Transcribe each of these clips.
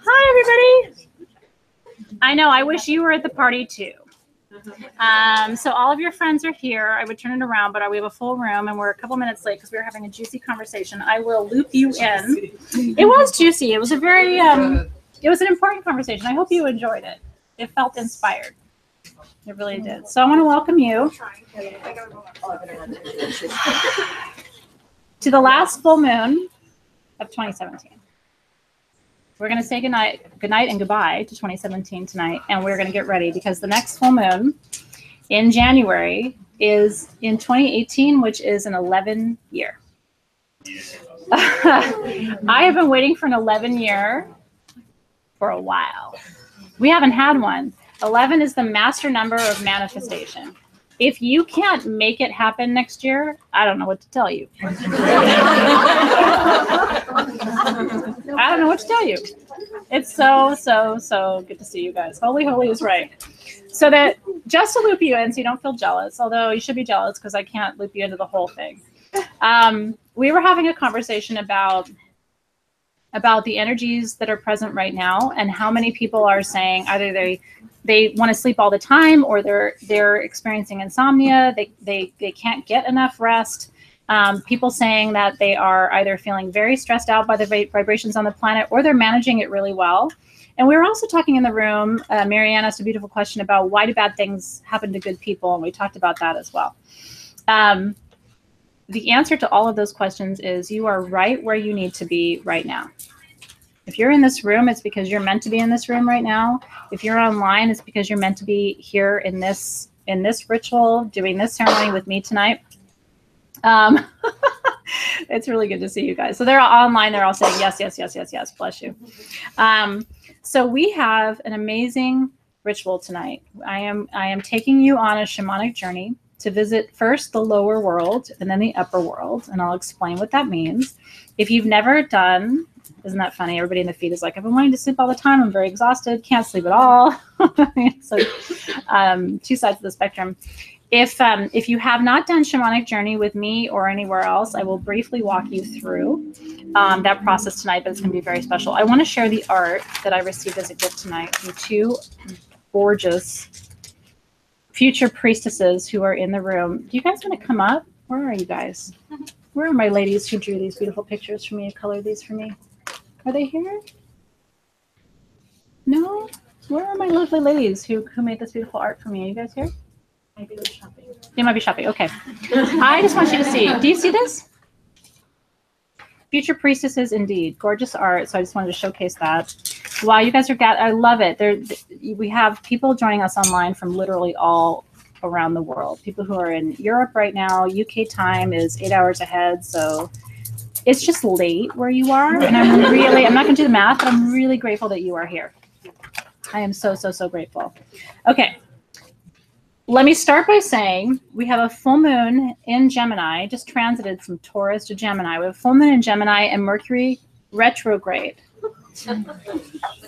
Hi, everybody. I know, I wish you were at the party too. So all of your friends are here. I would turn it around, but we have a full room and we're a couple minutes late because we were having a juicy conversation. I will loop you in. It was juicy. It was a very, it was an important conversation. I hope you enjoyed it. It felt inspired. It really did. So I want to welcome you to the last full moon of 2017. We're going to say goodnight and goodbye to 2017 tonight, and we're going to get ready because the next full moon in January is in 2018, which is an 11 year. I have been waiting for an 11 year for a while. We haven't had one. 11 is the master number of manifestation. If you can't make it happen next year, I don't know what to tell you. I don't know what to tell you. It's so good to see you guys. Holy is right. So that just to loop you in so you don't feel jealous, although you should be jealous because I can't loop you into the whole thing. We were having a conversation about the energies that are present right now and how many people are saying either they want to sleep all the time or they're experiencing insomnia. They can't get enough rest. People saying that they are either feeling very stressed out by the vibrations on the planet or they're managing it really well. And we were also talking in the room, Marianne asked a beautiful question about why do bad things happen to good people? And we talked about that as well. The answer to all of those questions is you are right where you need to be right now. If you're in this room, it's because you're meant to be in this room right now. If you're online, it's because you're meant to be here in this ritual, doing this ceremony with me tonight. It's really good to see you guys. So they're all online. They're all saying yes, yes, yes, yes, yes. Bless you. So we have an amazing ritual tonight. I am taking you on a shamanic journey to visit first the lower world and then the upper world. And I'll explain what that means. If you've never done, isn't that funny? Everybody in the feed is like, I've been wanting to sleep all the time. I'm very exhausted. Can't sleep at all. So two sides of the spectrum. If you have not done shamanic journey with me or anywhere else, I will briefly walk you through that process tonight, but it's going to be very special. I want to share the art that I received as a gift tonight from two gorgeous future priestesses who are in the room. Do you guys want to come up? Where are you guys? Where are my ladies who drew these beautiful pictures for me and colored these for me? Are they here? No? Where are my lovely ladies who made this beautiful art for me? Are you guys here? Maybe they're shopping. They might be shopping. Okay. I just want you to see. Do you see this? Future priestesses, indeed. Gorgeous art. So I just wanted to showcase that. Wow, you guys are I love it. We have people joining us online from literally all around the world. People who are in Europe right now. UK time is 8 hours ahead. So it's just late where you are. And I'm not going to do the math, but I'm really grateful that you are here. I am so grateful. Okay. Let me start by saying we have a full moon in Gemini, just transited from Taurus to Gemini. We have a full moon in Gemini and Mercury retrograde.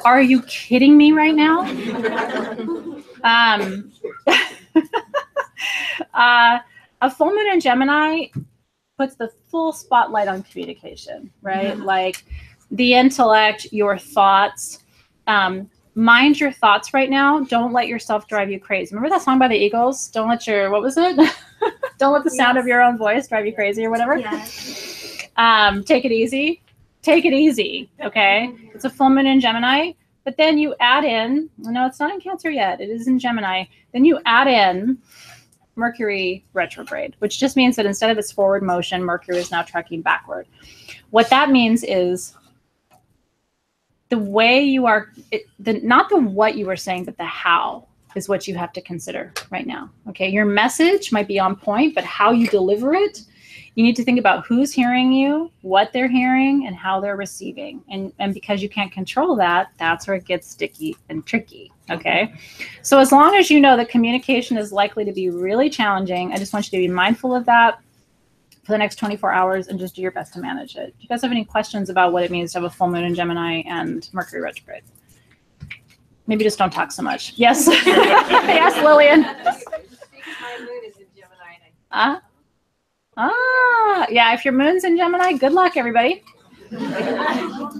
Are you kidding me right now? A full moon in Gemini puts the full spotlight on communication, right? Like the intellect, your thoughts. Mind your thoughts right now. Don't let yourself drive you crazy. Remember that song by the Eagles? Don't let your, what was it? Don't let the sound of your own voice drive you crazy or whatever. Yes. Take it easy. Take it easy, okay? It's a full moon in Gemini, but then you add in, no, it's not in Cancer yet. It is in Gemini. Then you add in Mercury retrograde, which just means that instead of its forward motion, Mercury is now tracking backward. What that means is the way you are, not the what you are saying, but the how is what you have to consider right now. Okay, your message might be on point, but how you deliver it, you need to think about who's hearing you, what they're hearing, and how they're receiving. And because you can't control that, that's where it gets sticky and tricky. Okay, so as long as you know that communication is likely to be really challenging, I just want you to be mindful of that for the next 24 hours and just do your best to manage it. Do you guys have any questions about what it means to have a full moon in Gemini and Mercury retrograde? Maybe just don't talk so much. Yes. Yes, Lillian. My moon is in Gemini. Yeah, if your moon's in Gemini, good luck, everybody.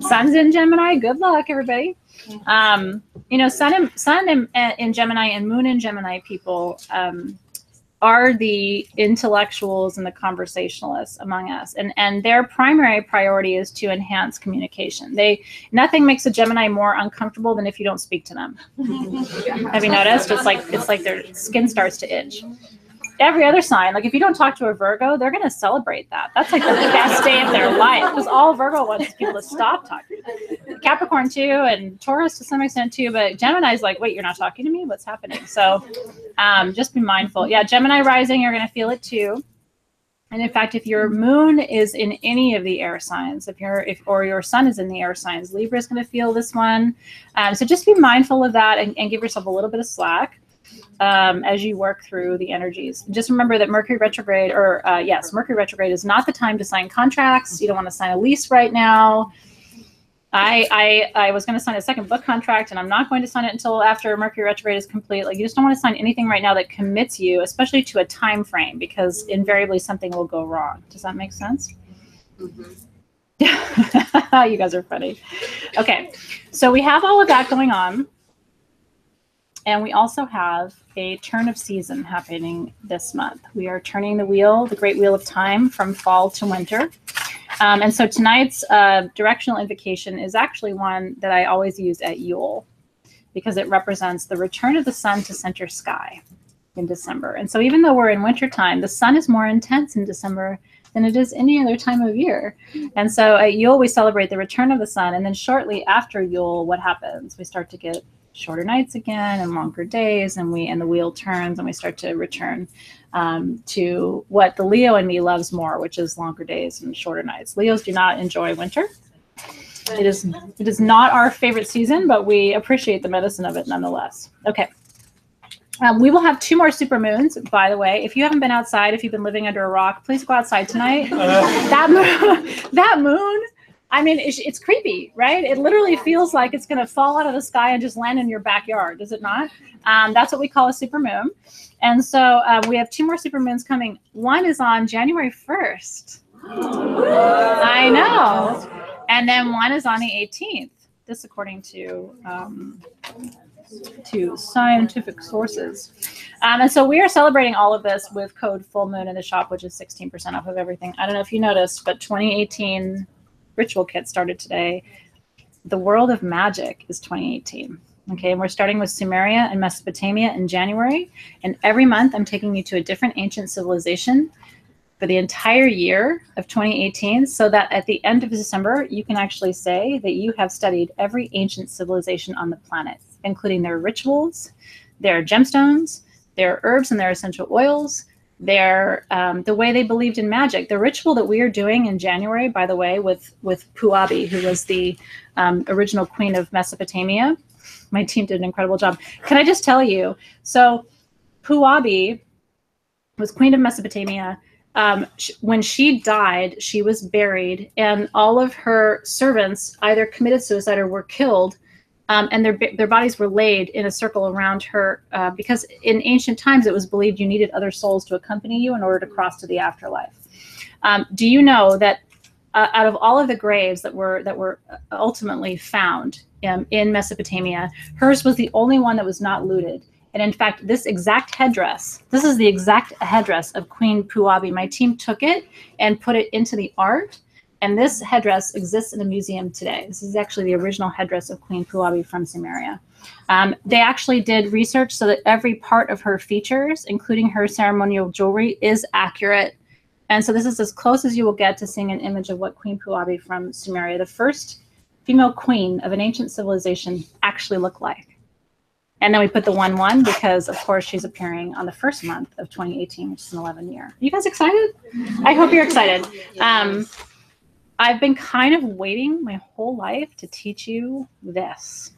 Sun's in Gemini. Good luck, everybody. You know, sun in Gemini and moon in Gemini people are the intellectuals and the conversationalists among us, and their primary priority is to enhance communication. Nothing makes a Gemini more uncomfortable than if you don't speak to them. Have you noticed? It's like their skin starts to itch. Every other sign, like if you don't talk to a Virgo, they're going to celebrate that. That's like the best day of their life, because all Virgo wants is people to stop talking. Capricorn too, and Taurus to some extent too, but Gemini's like, wait, you're not talking to me? What's happening? So just be mindful. Yeah, Gemini rising, you're going to feel it too. And in fact, if your moon is in any of the air signs, or your sun is in the air signs, Libra is going to feel this one. So just be mindful of that and give yourself a little bit of slack as you work through the energies. Just remember that Mercury retrograde, Mercury retrograde is not the time to sign contracts. You don't want to sign a lease right now. I was going to sign a second book contract, and I'm not going to sign it until after Mercury retrograde is complete. Like, you just don't want to sign anything right now that commits you, especially to a time frame, because invariably something will go wrong. Does that make sense? Mm-hmm. You guys are funny. Okay, so we have all of that going on. And we also have a turn of season happening this month. We are turning the wheel, the great wheel of time, from fall to winter. And so tonight's directional invocation is actually one that I always use at Yule, because it represents the return of the sun to center sky in December. And so even though we're in wintertime, the sun is more intense in December than it is any other time of year. And so at Yule, we celebrate the return of the sun. And then shortly after Yule, what happens? We start to get shorter nights again and longer days, and the wheel turns, and we start to return to what the Leo in me loves more, which is longer days and shorter nights. Leos do not enjoy winter. It is not our favorite season, but we appreciate the medicine of it nonetheless. Okay. We will have 2 more super moons, by the way. If you haven't been outside, if you've been living under a rock, please go outside tonight. That moon, I mean, it's creepy, right? It literally feels like it's going to fall out of the sky and just land in your backyard, does it not? That's what we call a super moon. And so we have 2 more super moons coming. One is on January 1st. I know. And then one is on the 18th. This according to scientific sources. And so we are celebrating all of this with code full moon in the shop, which is 16% off of everything. I don't know if you noticed, but 2018 ritual kit started today. The world of magic is 2018. Okay, and we're starting with Sumeria and Mesopotamia in January. And every month I'm taking you to a different ancient civilization for the entire year of 2018, so that at the end of December, you can actually say that you have studied every ancient civilization on the planet, including their rituals, their gemstones, their herbs and their essential oils, the way they believed in magic. The ritual that we are doing in January, by the way, with Puabi, who was the original queen of Mesopotamia. My team did an incredible job. Can I just tell you? So Puabi was queen of Mesopotamia. When she died, she was buried, and all of her servants either committed suicide or were killed. And their bodies were laid in a circle around her because in ancient times it was believed you needed other souls to accompany you in order to cross to the afterlife. Do you know that out of all of the graves that were ultimately found in Mesopotamia, hers was the only one that was not looted? And in fact, this is the exact headdress of Queen Puabi. My team took it and put it into the art. And this headdress exists in a museum today. This is actually the original headdress of Queen Puabi from Sumeria. They actually did research so that every part of her features, including her ceremonial jewelry, is accurate. And so this is as close as you will get to seeing an image of what Queen Puabi from Sumeria, the first female queen of an ancient civilization, actually looked like. And then we put the 1-1 because, of course, she's appearing on the first month of 2018, which is an 11 year. Are you guys excited? I hope you're excited. I've been kind of waiting my whole life to teach you this,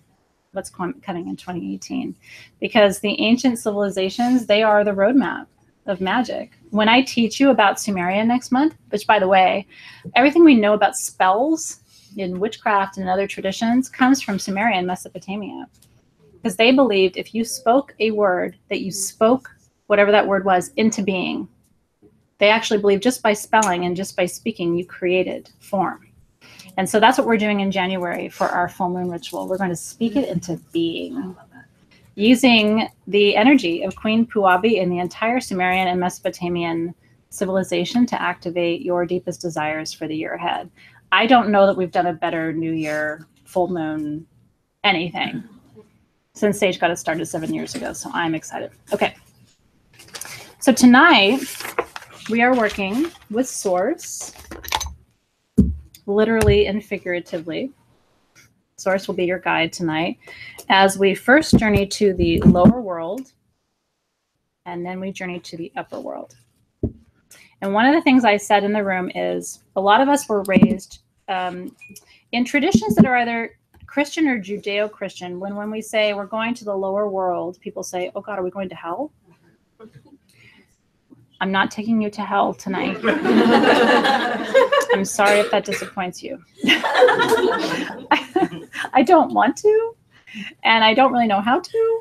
what's coming in 2018, because the ancient civilizations, they are the roadmap of magic. When I teach you about Sumeria next month, which, by the way, everything we know about spells in witchcraft and other traditions comes from Sumeria and Mesopotamia, because they believed if you spoke a word, that you spoke whatever that word was into being. They actually believed just by spelling and just by speaking, you created form. And so that's what we're doing in January for our full moon ritual. We're going to speak it into being, using the energy of Queen Puabi and the entire Sumerian and Mesopotamian civilization to activate your deepest desires for the year ahead. I don't know that we've done a better New Year, full moon, anything since Sage got it started 7 years ago. So I'm excited. Okay. So tonight we are working with Source, literally and figuratively. Source will be your guide tonight as we first journey to the lower world and then we journey to the upper world. And one of the things I said in the room is a lot of us were raised in traditions that are either Christian or Judeo-Christian. When we say we're going to the lower world, people say, oh God, are we going to hell? I'm not taking you to hell tonight. I'm sorry if that disappoints you. I don't want to, and I don't really know how to.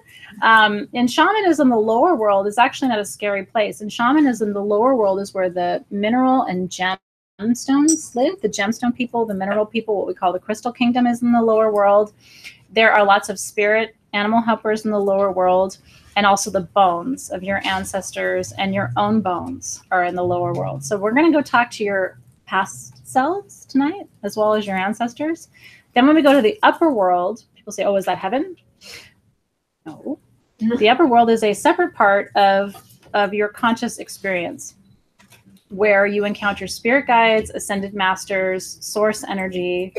In shamanism, the lower world is actually not a scary place. In shamanism, the lower world is where the mineral and gemstones live. The gemstone people, the mineral people, what we call the crystal kingdom, is in the lower world. There are lots of spirit animal helpers in the lower world, and also the bones of your ancestors and your own bones are in the lower world. So we're going to go talk to your past selves tonight, as well as your ancestors. Then when we go to the upper world, people say, oh, is that heaven? No. The upper world is a separate part of your conscious experience, where you encounter spirit guides, ascended masters, source energy,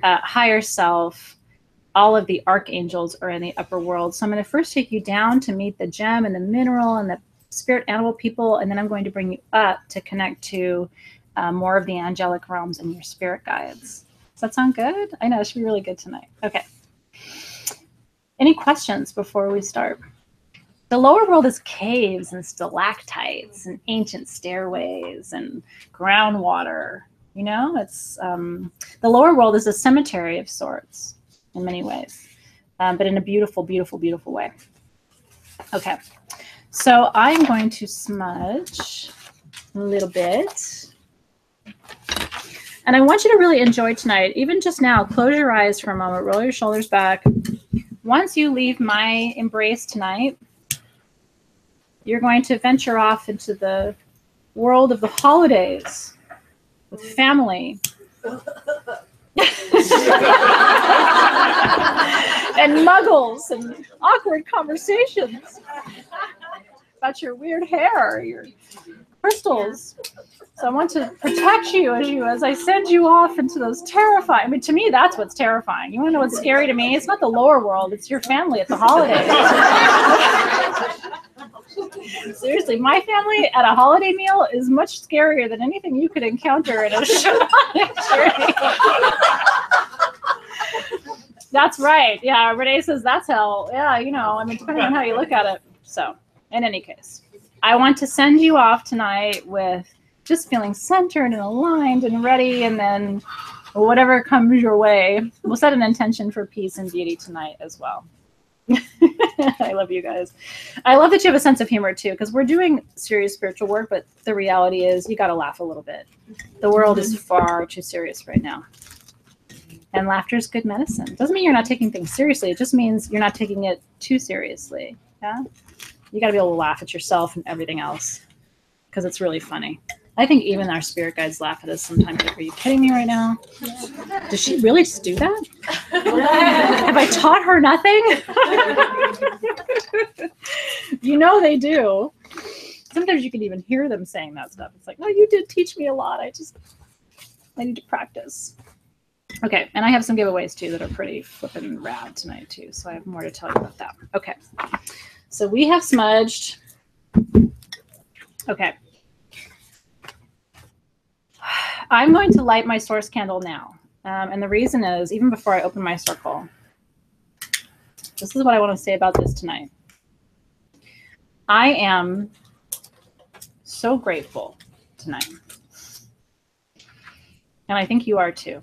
higher self. All of the archangels are in the upper world. So I'm going to first take you down to meet the gem and the mineral and the spirit animal people, and then I'm going to bring you up to connect to more of the angelic realms and your spirit guides. Does that sound good? I know it should be really good tonight. Okay. Any questions before we start? The lower world is caves and stalactites and ancient stairways and groundwater. You know, it's the lower world is a cemetery of sorts in many ways, but in a beautiful, beautiful, beautiful way. Okay, so I'm going to smudge a little bit. And I want you to really enjoy tonight. Even just now, close your eyes for a moment, roll your shoulders back. Once you leave my embrace tonight, you're going to venture off into the world of the holidays with family. And muggles and awkward conversations about your weird hair, your crystals. So I want to protect you as I send you off into those terrifying. I mean, to me, that's what's terrifying. You want to know what's scary to me? It's not the lower world. It's your family at the holidays. Seriously, my family at a holiday meal is much scarier than anything you could encounter in a shamanic journey. That's right. Yeah, Renee says that's hell. Yeah, you know, I mean, depending on how you look at it. So, in any case, I want to send you off tonight with just feeling centered and aligned and ready, and then whatever comes your way, we'll set an intention for peace and beauty tonight as well. I love you guys. I love that you have a sense of humor too, because we're doing serious spiritual work, but the reality is you got to laugh a little bit. The world is far too serious right now. And laughter is good medicine. Doesn't mean you're not taking things seriously. It just means you're not taking it too seriously. Yeah? You got to be able to laugh at yourself and everything else, because it's really funny. I think even our spirit guides laugh at us sometimes. Like, are you kidding me right now? Does she really just do that? Have I taught her nothing? You know they do. Sometimes you can even hear them saying that stuff. It's like, no, you did teach me a lot. I need to practice. Okay, and I have some giveaways too that are pretty flippin' rad tonight too. So I have more to tell you about that. Okay, so we have smudged. Okay. I'm going to light my source candle now. And the reason is, even before I open my circle, this is what I want to say about this tonight. I am so grateful tonight. And I think you are too.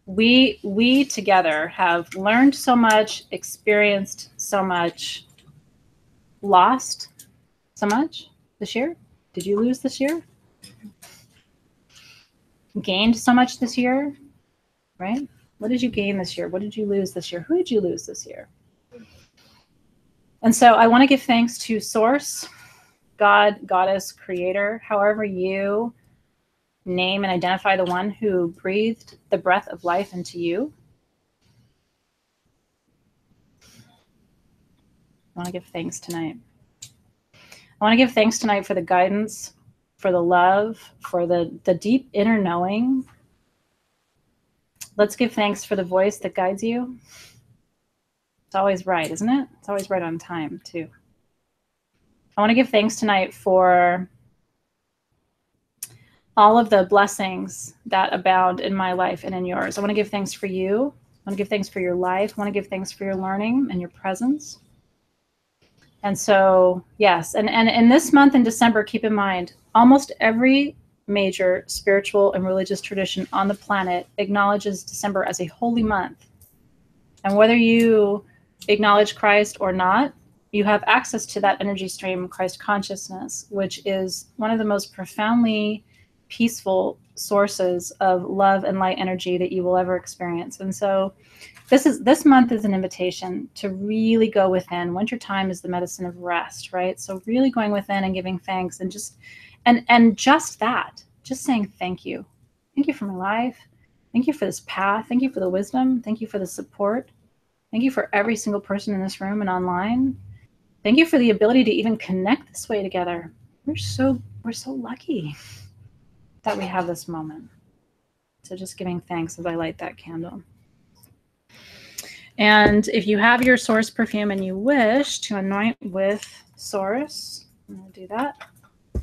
We together have learned so much, experienced so much, lost so much this year. Did you lose this year? Gained so much this year. right? What did you gain this year? What did you lose this year? Who did you lose this year? And so I want to give thanks to Source, God, Goddess, Creator, however you name and identify the one who breathed the breath of life into you. I want to give thanks tonight. I want to give thanks tonight for the guidance, for the love, for the deep inner knowing. Let's give thanks for the voice that guides you. It's always right, isn't it? It's always right on time, too. I want to give thanks tonight for all of the blessings that abound in my life and in yours. I want to give thanks for you. I want to give thanks for your life. I want to give thanks for your learning and your presence. And so, yes, and in this month in December, keep in mind, almost every major spiritual and religious tradition on the planet acknowledges December as a holy month. And whether you acknowledge Christ or not, you have access to that energy stream, Christ consciousness, which is one of the most profoundly peaceful sources of love and light energy that you will ever experience. And so this month is an invitation to really go within. Winter time is the medicine of rest, right? So really going within and giving thanks, and just that, just saying thank you. Thank you for my life. Thank you for this path. Thank you for the wisdom. Thank you for the support. Thank you for every single person in this room and online. Thank you for the ability to even connect this way together. We're so lucky that we have this moment. So just giving thanks as I light that candle. And if you have your Source perfume and you wish to anoint with Source, I'm going to do that. A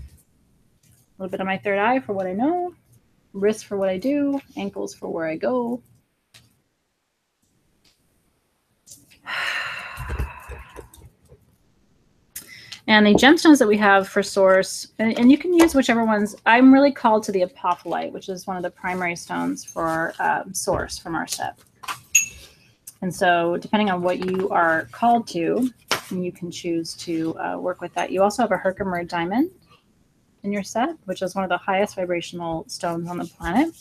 little bit of my third eye for what I know, wrists for what I do, ankles for where I go. And the gemstones that we have for Source, and you can use whichever ones. I'm really called to the apophyllite, which is one of the primary stones for Source from our set. And so depending on what you are called to, you can choose to work with that. You also have a Herkimer diamond in your set, which is one of the highest vibrational stones on the planet.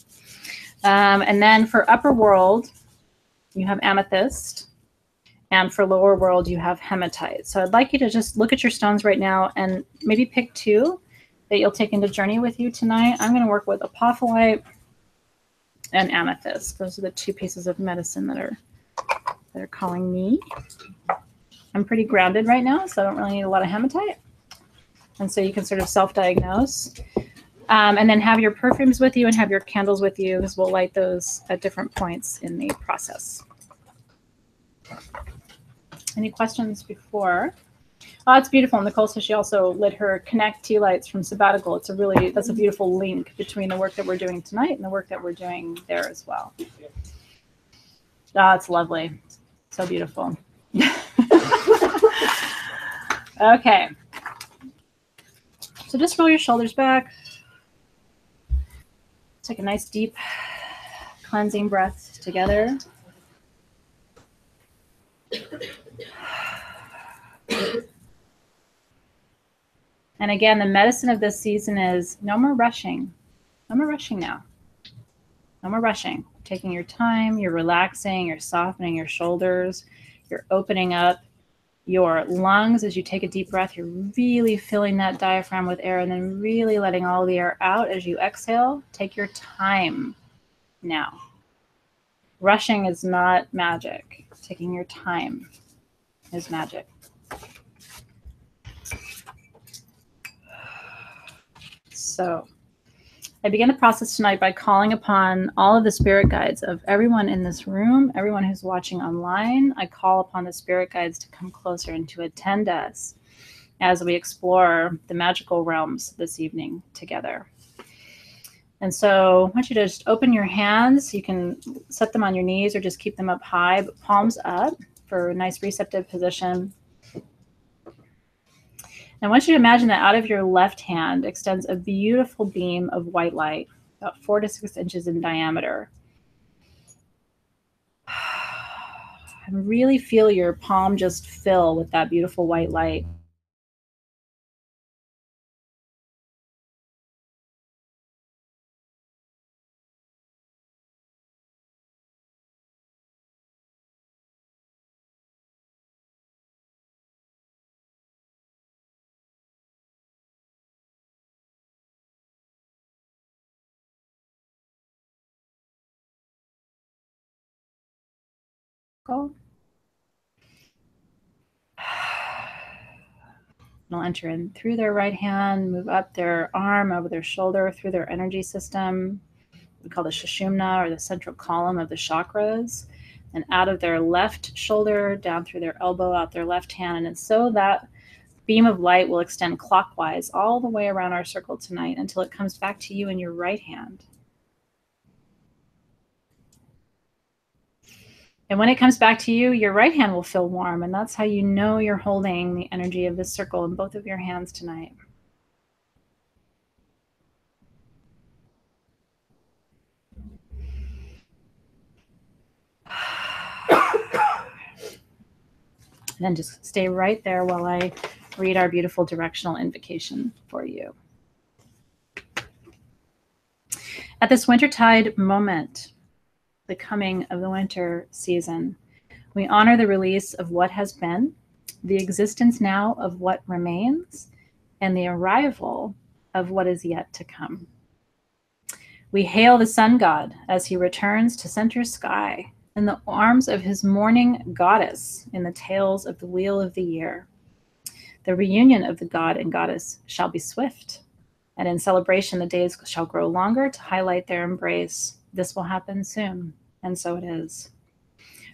And then for upper world, you have amethyst. And for lower world, you have hematite. So I'd like you to just look at your stones right now and maybe pick two that you'll take into journey with you tonight. I'm going to work with apophyllite and amethyst. Those are the two pieces of medicine that are calling me. I'm pretty grounded right now, so I don't really need a lot of hematite. And so you can sort of self-diagnose. And then have your perfumes with you and have your candles with you, because we'll light those at different points in the process. Any questions before? Oh, it's beautiful. Nicole says she also lit her Connect tea lights from sabbatical. That's a beautiful link between the work that we're doing tonight and the work that we're doing there as well. Oh, it's lovely. So beautiful. Okay. So just roll your shoulders back. Take a nice deep cleansing breath together. And again, the medicine of this season is no more rushing. No more rushing now. No more rushing. Taking your time, you're relaxing, you're softening your shoulders, you're opening up your lungs as you take a deep breath. You're really filling that diaphragm with air and then really letting all the air out as you exhale. Take your time now. Rushing is not magic. Taking your time is magic. So I begin the process tonight by calling upon all of the spirit guides of everyone in this room, everyone who's watching online. I call upon the spirit guides to come closer and to attend us as we explore the magical realms this evening together. And so I want you to just open your hands. You can set them on your knees or just keep them up high, but palms up for a nice receptive position. And I want you to imagine that out of your left hand extends a beautiful beam of white light, about 4 to 6 inches in diameter. And really feel your palm just fill with that beautiful white light. They'll enter in through their right hand, move up their arm, over their shoulder, through their energy system. We call the Sushumna, or the central column of the chakras, and out of their left shoulder, down through their elbow, out their left hand. And so that beam of light will extend clockwise all the way around our circle tonight until it comes back to you in your right hand. And when it comes back to you, your right hand will feel warm, and that's how you know you're holding the energy of this circle in both of your hands tonight. And then just stay right there while I read our beautiful directional invocation for you. At this wintertide moment, the coming of the winter season, we honor the release of what has been, the existence now of what remains, and the arrival of what is yet to come. We hail the sun god as he returns to center sky in the arms of his morning goddess in the tails of the wheel of the year. The reunion of the god and goddess shall be swift, and in celebration the days shall grow longer to highlight their embrace. This will happen soon, and so it is.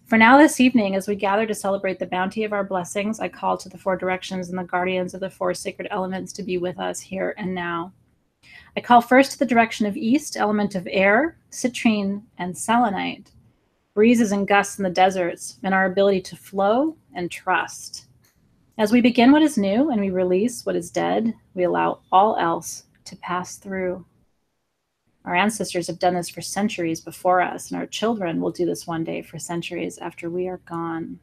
For now this evening, as we gather to celebrate the bounty of our blessings, I call to the four directions and the guardians of the four sacred elements to be with us here and now. I call first to the direction of east, element of air, citrine, and selenite, breezes and gusts in the deserts, and our ability to flow and trust. As we begin what is new and we release what is dead, we allow all else to pass through. Our ancestors have done this for centuries before us, and our children will do this one day for centuries after we are gone.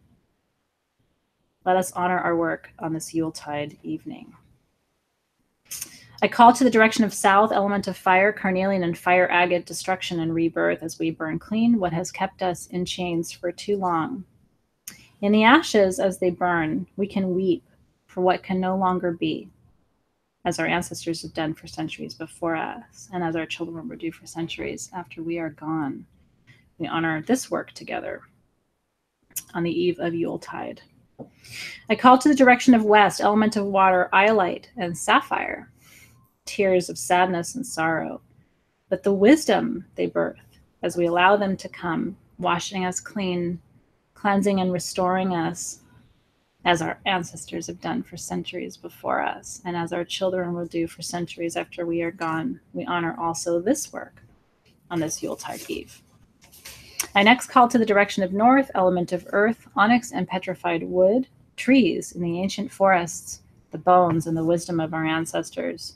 Let us honor our work on this Yuletide evening. I call to the direction of south, element of fire, carnelian, and fire agate, destruction and rebirth, as we burn clean what has kept us in chains for too long. In the ashes as they burn, we can weep for what can no longer be, as our ancestors have done for centuries before us, and as our children will do for centuries after we are gone. We honor this work together on the eve of Yuletide. I call to the direction of west, element of water, iolite, and sapphire, tears of sadness and sorrow, but the wisdom they birth as we allow them to come, washing us clean, cleansing and restoring us, as our ancestors have done for centuries before us, and as our children will do for centuries after we are gone. We honor also this work on this Yuletide Eve. I next call to the direction of north, element of earth, onyx and petrified wood, trees in the ancient forests, the bones and the wisdom of our ancestors.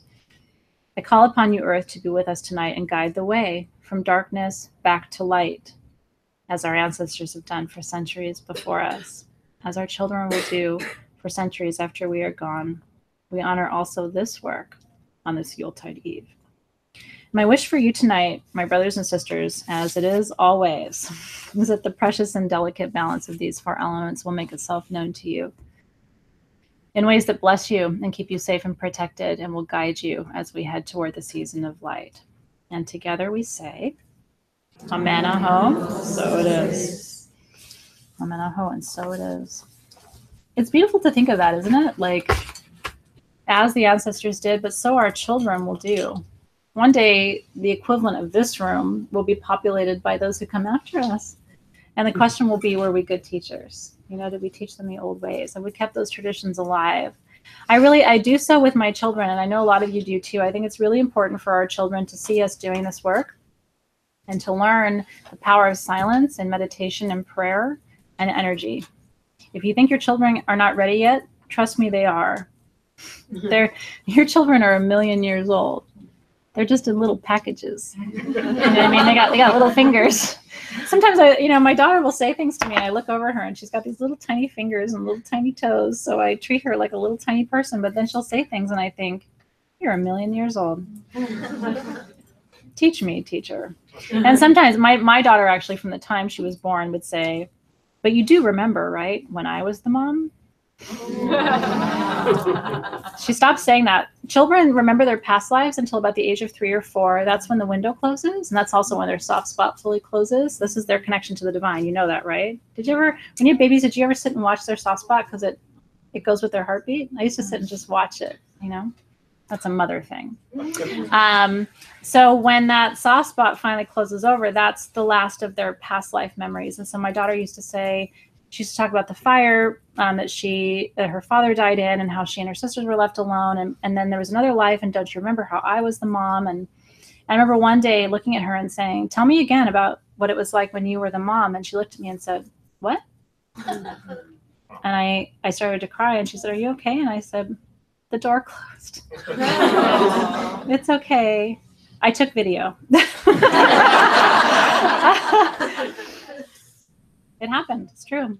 I call upon you, earth, to be with us tonight and guide the way from darkness back to light, as our ancestors have done for centuries before us, as our children will do for centuries after we are gone. We honor also this work on this Yuletide Eve. My wish for you tonight, my brothers and sisters, as it is always, is that the precious and delicate balance of these four elements will make itself known to you in ways that bless you and keep you safe and protected and will guide you as we head toward the season of light. And together we say, Amen, aho, so it is. Amen, aho, and so it is. It's beautiful to think of that, isn't it? Like, as the ancestors did, but so our children will do. One day, the equivalent of this room will be populated by those who come after us. And the question will be, were we good teachers? You know, did we teach them the old ways? And we kept those traditions alive. I do so with my children, and I know a lot of you do too. I think it's really important for our children to see us doing this work and to learn the power of silence and meditation and prayer and energy. If you think your children are not ready yet, trust me, they are. Your children are 1,000,000 years old. They're just in little packages. You know what I mean? They got little fingers. Sometimes my daughter will say things to me, and I look over her, and she's got these little tiny fingers and little tiny toes. So I treat her like a little tiny person. But then she'll say things, and I think, you're 1,000,000 years old. Teach me, teacher. And sometimes my daughter, actually, from the time she was born, would say, but you do remember, right, when I was the mom? She stopped saying that children remember their past lives until about the age of 3 or 4. That's when the window closes, and that's also when their soft spot fully closes. This is their connection to the divine. You know that, right? Did you ever, when you had babies, did you ever sit and watch their soft spot because it goes with their heartbeat? I used to sit and just watch it, you know? That's a mother thing. So when that soft spot finally closes over, that's the last of their past life memories. And so my daughter used to say, she used to talk about the fire that her father died in, and how she and her sisters were left alone. And then there was another life, and don't you remember how I was the mom? And I remember one day looking at her and saying, tell me again about what it was like when you were the mom. And she looked at me and said, what? And I started to cry, and she said, are you okay? And I said, the door closed. It's okay. I took video. It happened. It's true.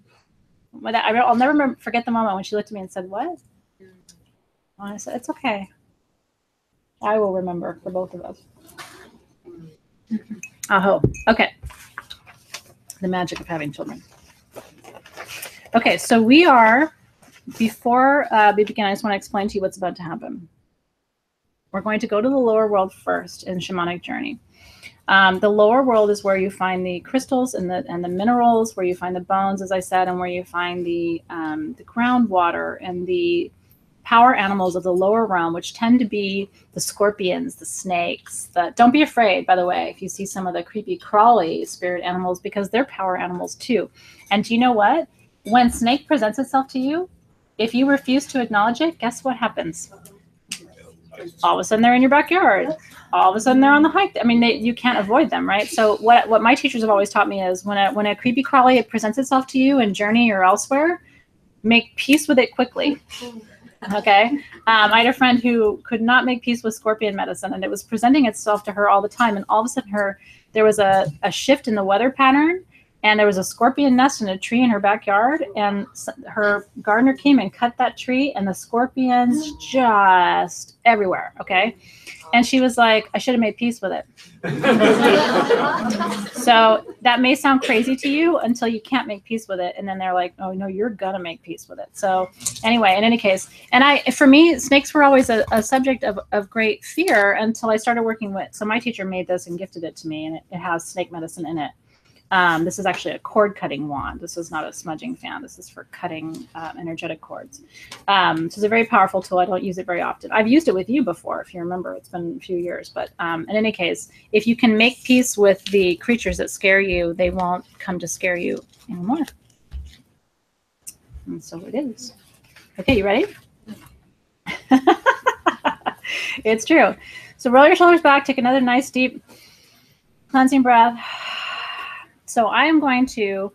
I'll never forget the moment when she looked at me and said, what? And I said, it's okay. I will remember for both of us. Aho. Okay. The magic of having children. Okay, so we are, before we begin, I just want to explain to you what's about to happen. We're going to go to the lower world first in shamanic journey. The lower world is where you find the crystals and the minerals, where you find the bones, as I said, and where you find the groundwater and the power animals of the lower realm, which tend to be the scorpions, the snakes. Don't be afraid, by the way, if you see some of the creepy crawly spirit animals, because they're power animals too. And do you know what? When snake presents itself to you, if you refuse to acknowledge it, guess what happens? All of a sudden they're in your backyard. All of a sudden they're on the hike. I mean, you can't avoid them, right? So what my teachers have always taught me is when a creepy crawly presents itself to you in Journey or elsewhere, make peace with it quickly. Okay. I had a friend who could not make peace with scorpion medicine, and it was presenting itself to her all the time. And all of a sudden there was a shift in the weather pattern, and there was a scorpion nest in a tree in her backyard, and her gardener came and cut that tree, and the scorpions just everywhere. Okay. And she was like, I should have made peace with it. So that may sound crazy to you until you can't make peace with it. And then they're like, oh, no, you're going to make peace with it. So anyway, in any case, and for me, snakes were always a subject of great fear until I started working with, so my teacher made this and gifted it to me, and it has snake medicine in it. This is actually a cord cutting wand. This is not a smudging fan. This is for cutting energetic cords. So it's a very powerful tool. I don't use it very often. I've used it with you before, if you remember. It's been a few years. But in any case, if you can make peace with the creatures that scare you, they won't come to scare you anymore. And so it is. Okay, you ready? It's true. So roll your shoulders back. Take another nice, deep, cleansing breath. So I am going to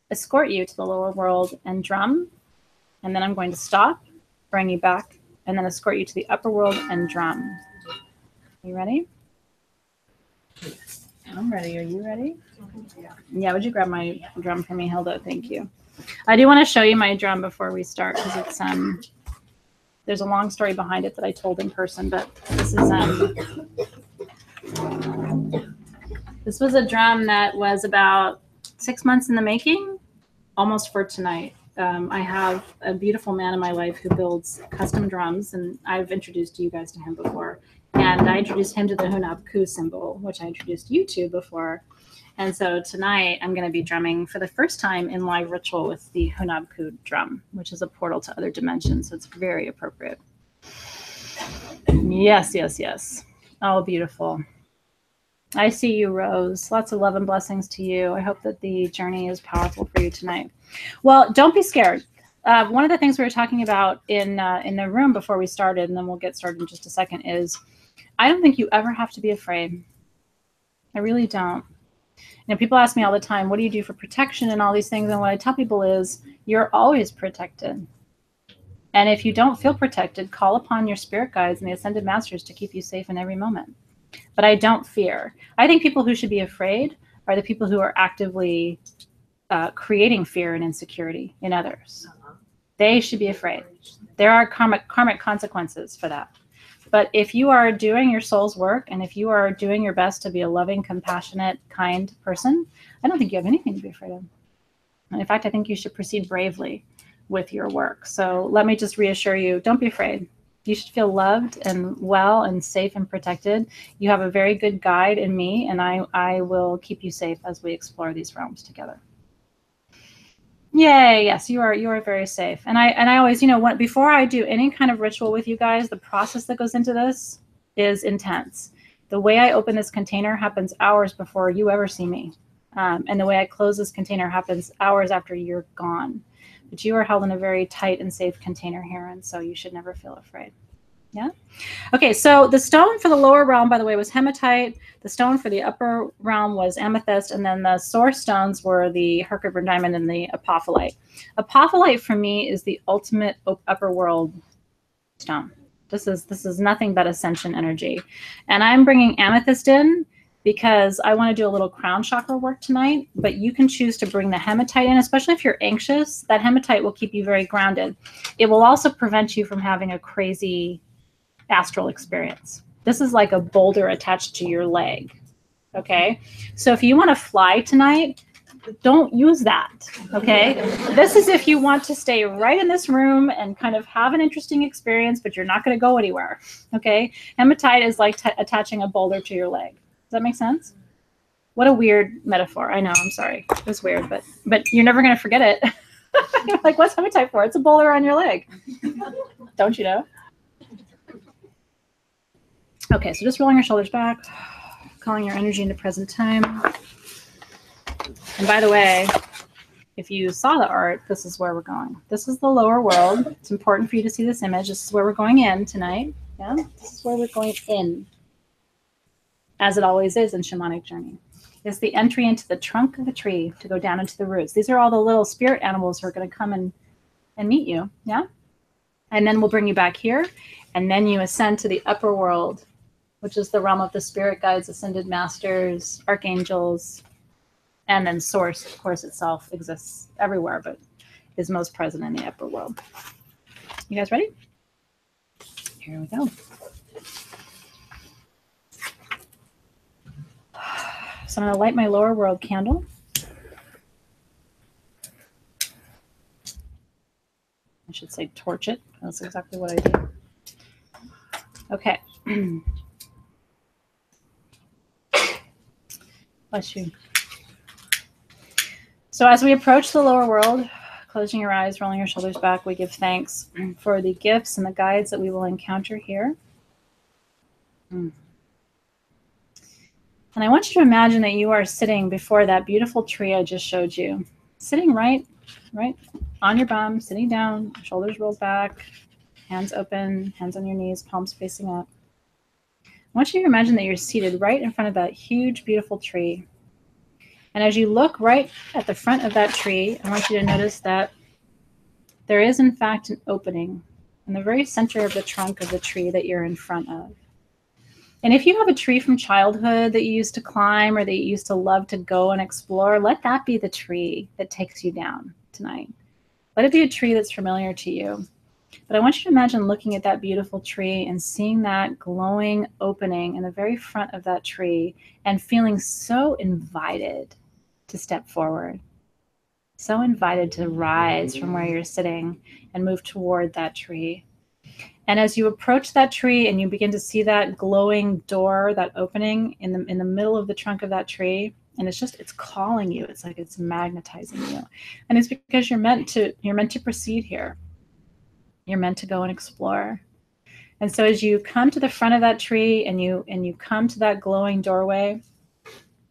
escort you to the lower world and drum, and then I'm going to stop, bring you back, and then escort you to the upper world and drum. You ready? I'm ready. Are you ready? Yeah, would you grab my drum for me, Hilda? Thank you. I do want to show you my drum before we start, because it's there's a long story behind it that I told in person, but this is this was a drum that was about 6 months in the making, almost for tonight. I have a beautiful man in my life who builds custom drums, and I've introduced you guys to him before. And I introduced him to the Hunab Ku symbol, which I introduced you to before. And so tonight I'm going to be drumming for the first time in live ritual with the Hunab Ku drum, which is a portal to other dimensions. So it's very appropriate. Yes, yes, yes. Oh, beautiful. I see you, Rose. Lots of love and blessings to you. I hope that the journey is powerful for you tonight. Well, don't be scared. One of the things we were talking about in the room before we started, and then we'll get started in just a second, is I don't think you ever have to be afraid. I really don't. You know, people ask me all the time, what do you do for protection and all these things? And what I tell people is you're always protected. And if you don't feel protected, call upon your spirit guides and the ascended masters to keep you safe in every moment. But I don't fear. I think people who should be afraid are the people who are actively creating fear and insecurity in others. They should be afraid. There are karmic consequences for that. But if you are doing your soul's work, and if you are doing your best to be a loving, compassionate, kind person, I don't think you have anything to be afraid of. And in fact, I think you should proceed bravely with your work. So let me just reassure you, don't be afraid. You should feel loved and well and safe and protected. You have a very good guide in me, and I will keep you safe as we explore these realms together. Yay, yes, you are very safe. And I always, before I do any kind of ritual with you guys, the process that goes into this is intense. The way I open this container happens hours before you ever see me. And the way I close this container happens hours after you're gone. But you are held in a very tight and safe container here, and so you should never feel afraid. Yeah? Okay, so the stone for the lower realm, by the way, was hematite. The stone for the upper realm was amethyst, and then the source stones were the Herkimer diamond and the apophyllite. Apophyllite for me is the ultimate upper world stone. This is nothing but ascension energy. And I'm bringing amethyst in because I want to do a little crown chakra work tonight, but you can choose to bring the hematite in, especially if you're anxious. That hematite will keep you very grounded. It will also prevent you from having a crazy astral experience. This is like a boulder attached to your leg. Okay, so if you want to fly tonight, don't use that. Okay, this is if you want to stay right in this room and kind of have an interesting experience, but you're not going to go anywhere. Okay, hematite is like attaching a boulder to your leg. Does that make sense? What a weird metaphor. I know, I'm sorry. It was weird, but you're never going to forget it. You're like, what's hematite for? It's a boulder on your leg. Don't you know? Okay, so just rolling your shoulders back, calling your energy into present time. And by the way, if you saw the art, this is where we're going. This is the lower world. It's important for you to see this image. This is where we're going in tonight. Yeah, this is where we're going in, as it always is in shamanic journey. It's the entry into the trunk of the tree to go down into the roots. These are all the little spirit animals who are going to come and meet you. Yeah, and then we'll bring you back here, and then you ascend to the upper world, which is the realm of the spirit guides, ascended masters, archangels, and then source, of course, itself exists everywhere, but is most present in the upper world. You guys ready? Here we go. So I'm going to light my lower world candle. I should say torch it. That's exactly what I do. Okay. Bless you. So as we approach the lower world, closing your eyes, rolling your shoulders back, we give thanks for the gifts and the guides that we will encounter here. And I want you to imagine that you are sitting before that beautiful tree I just showed you. Sitting right on your bum, sitting down, shoulders rolled back, hands open, hands on your knees, palms facing up. I want you to imagine that you're seated right in front of that huge, beautiful tree. And as you look right at the front of that tree, I want you to notice that there is, in fact, an opening in the very center of the trunk of the tree that you're in front of. And if you have a tree from childhood that you used to climb or that you used to love to go and explore, let that be the tree that takes you down tonight. Let it be a tree that's familiar to you. But I want you to imagine looking at that beautiful tree and seeing that glowing opening in the very front of that tree and feeling so invited to step forward, so invited to rise from where you're sitting and move toward that tree. And as you approach that tree and you begin to see that glowing door, that opening in the middle of the trunk of that tree, and it's calling you. It's like it's magnetizing you. And it's because you're meant to proceed here. You're meant to go and explore. And so as you come to the front of that tree and you come to that glowing doorway,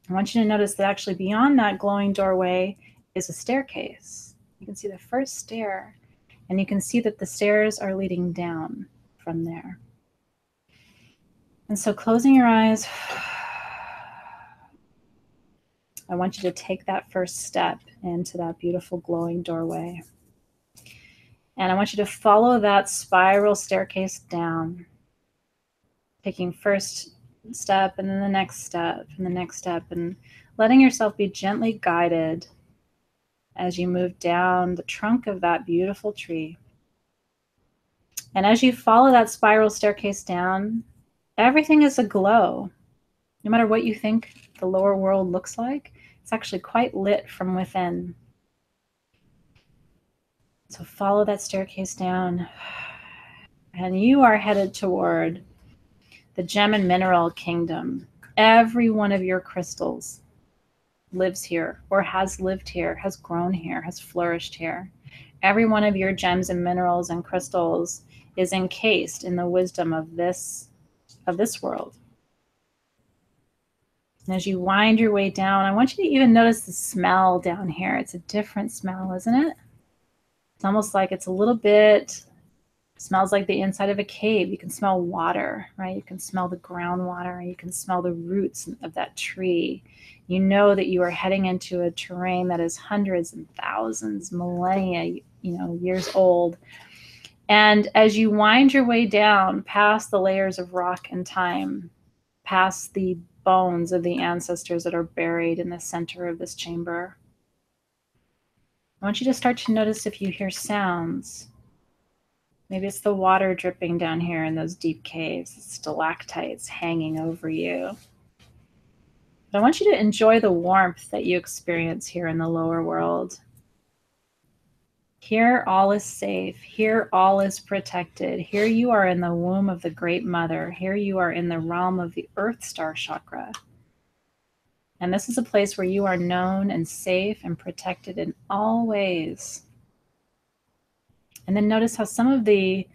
I want you to notice that actually beyond that glowing doorway is a staircase. You can see the first stair, and you can see that the stairs are leading down from there. And so closing your eyes, I want you to take that first step into that beautiful glowing doorway. And I want you to follow that spiral staircase down, taking first step and then the next step and the next step, and letting yourself be gently guided as you move down the trunk of that beautiful tree. And as you follow that spiral staircase down, everything is aglow. No matter what you think the lower world looks like, it's actually quite lit from within. So follow that staircase down. And you are headed toward the gem and mineral kingdom. Every one of your crystals lives here, or has lived here, has grown here, has flourished here. Every one of your gems and minerals and crystals is encased in the wisdom of this world. And as you wind your way down, I want you to even notice the smell down here. It's a different smell, isn't it? It's almost like it's a little bit, smells like the inside of a cave. You can smell water, right? You can smell the groundwater. You can smell the roots of that tree. You know that you are heading into a terrain that is hundreds and thousands, millennia, years old. And as you wind your way down past the layers of rock and time, past the bones of the ancestors that are buried in the center of this chamber, I want you to start to notice if you hear sounds. Maybe it's the water dripping down here in those deep caves, stalactites hanging over you. But I want you to enjoy the warmth that you experience here in the lower world. Here all is safe. Here all is protected. Here you are in the womb of the Great Mother. Here you are in the realm of the Earth Star Chakra. And this is a place where you are known and safe and protected in all ways. And then notice how some of the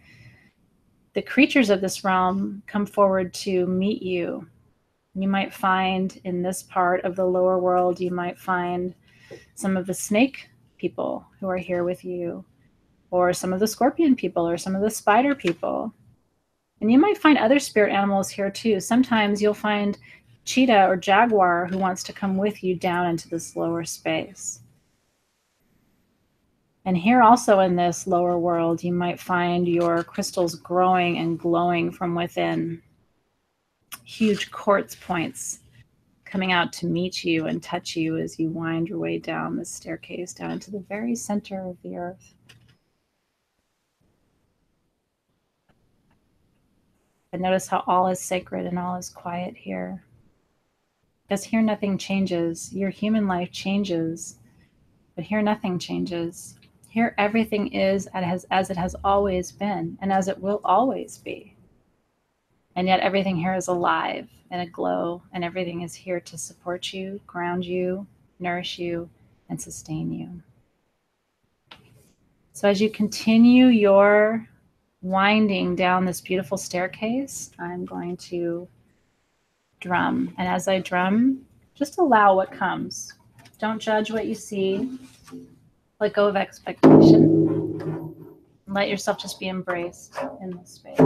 creatures of this realm come forward to meet you. You might find in this part of the lower world, you might find some of the snake people who are here with you, or some of the scorpion people, or some of the spider people. And you might find other spirit animals here too. Sometimes you'll find cheetah or jaguar who wants to come with you down into this lower space. And here also in this lower world, you might find your crystals growing and glowing from within. Huge quartz points coming out to meet you and touch you as you wind your way down this staircase down into the very center of the earth. And notice how all is sacred and all is quiet here. Because here nothing changes. Your human life changes, but here nothing changes. Here everything is as it has always been and as it will always be. And yet everything here is alive and aglow, and everything is here to support you, ground you, nourish you, and sustain you. So as you continue your winding down this beautiful staircase, I'm going to drum. And as I drum, just allow what comes. Don't judge what you see. Let go of expectation. Let yourself just be embraced in this space.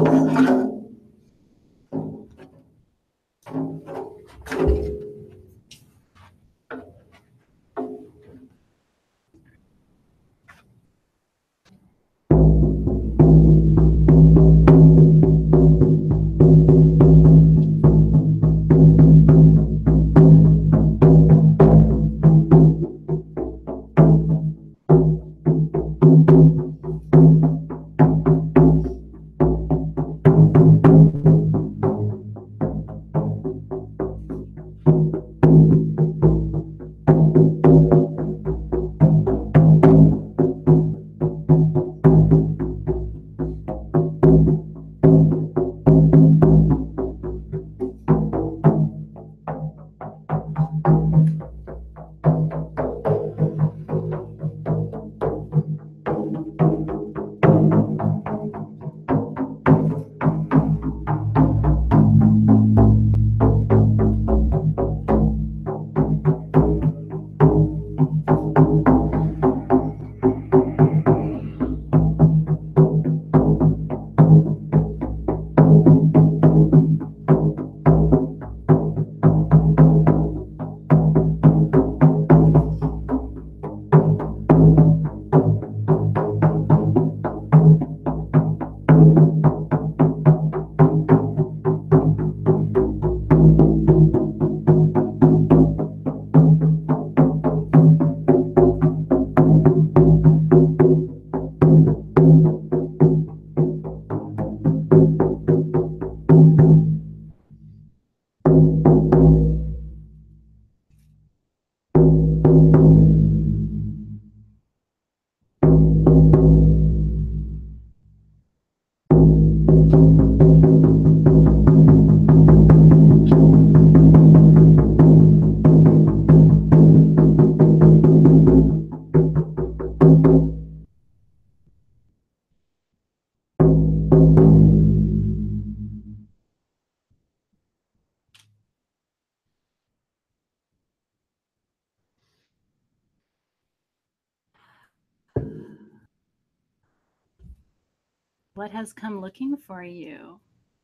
What has come looking for you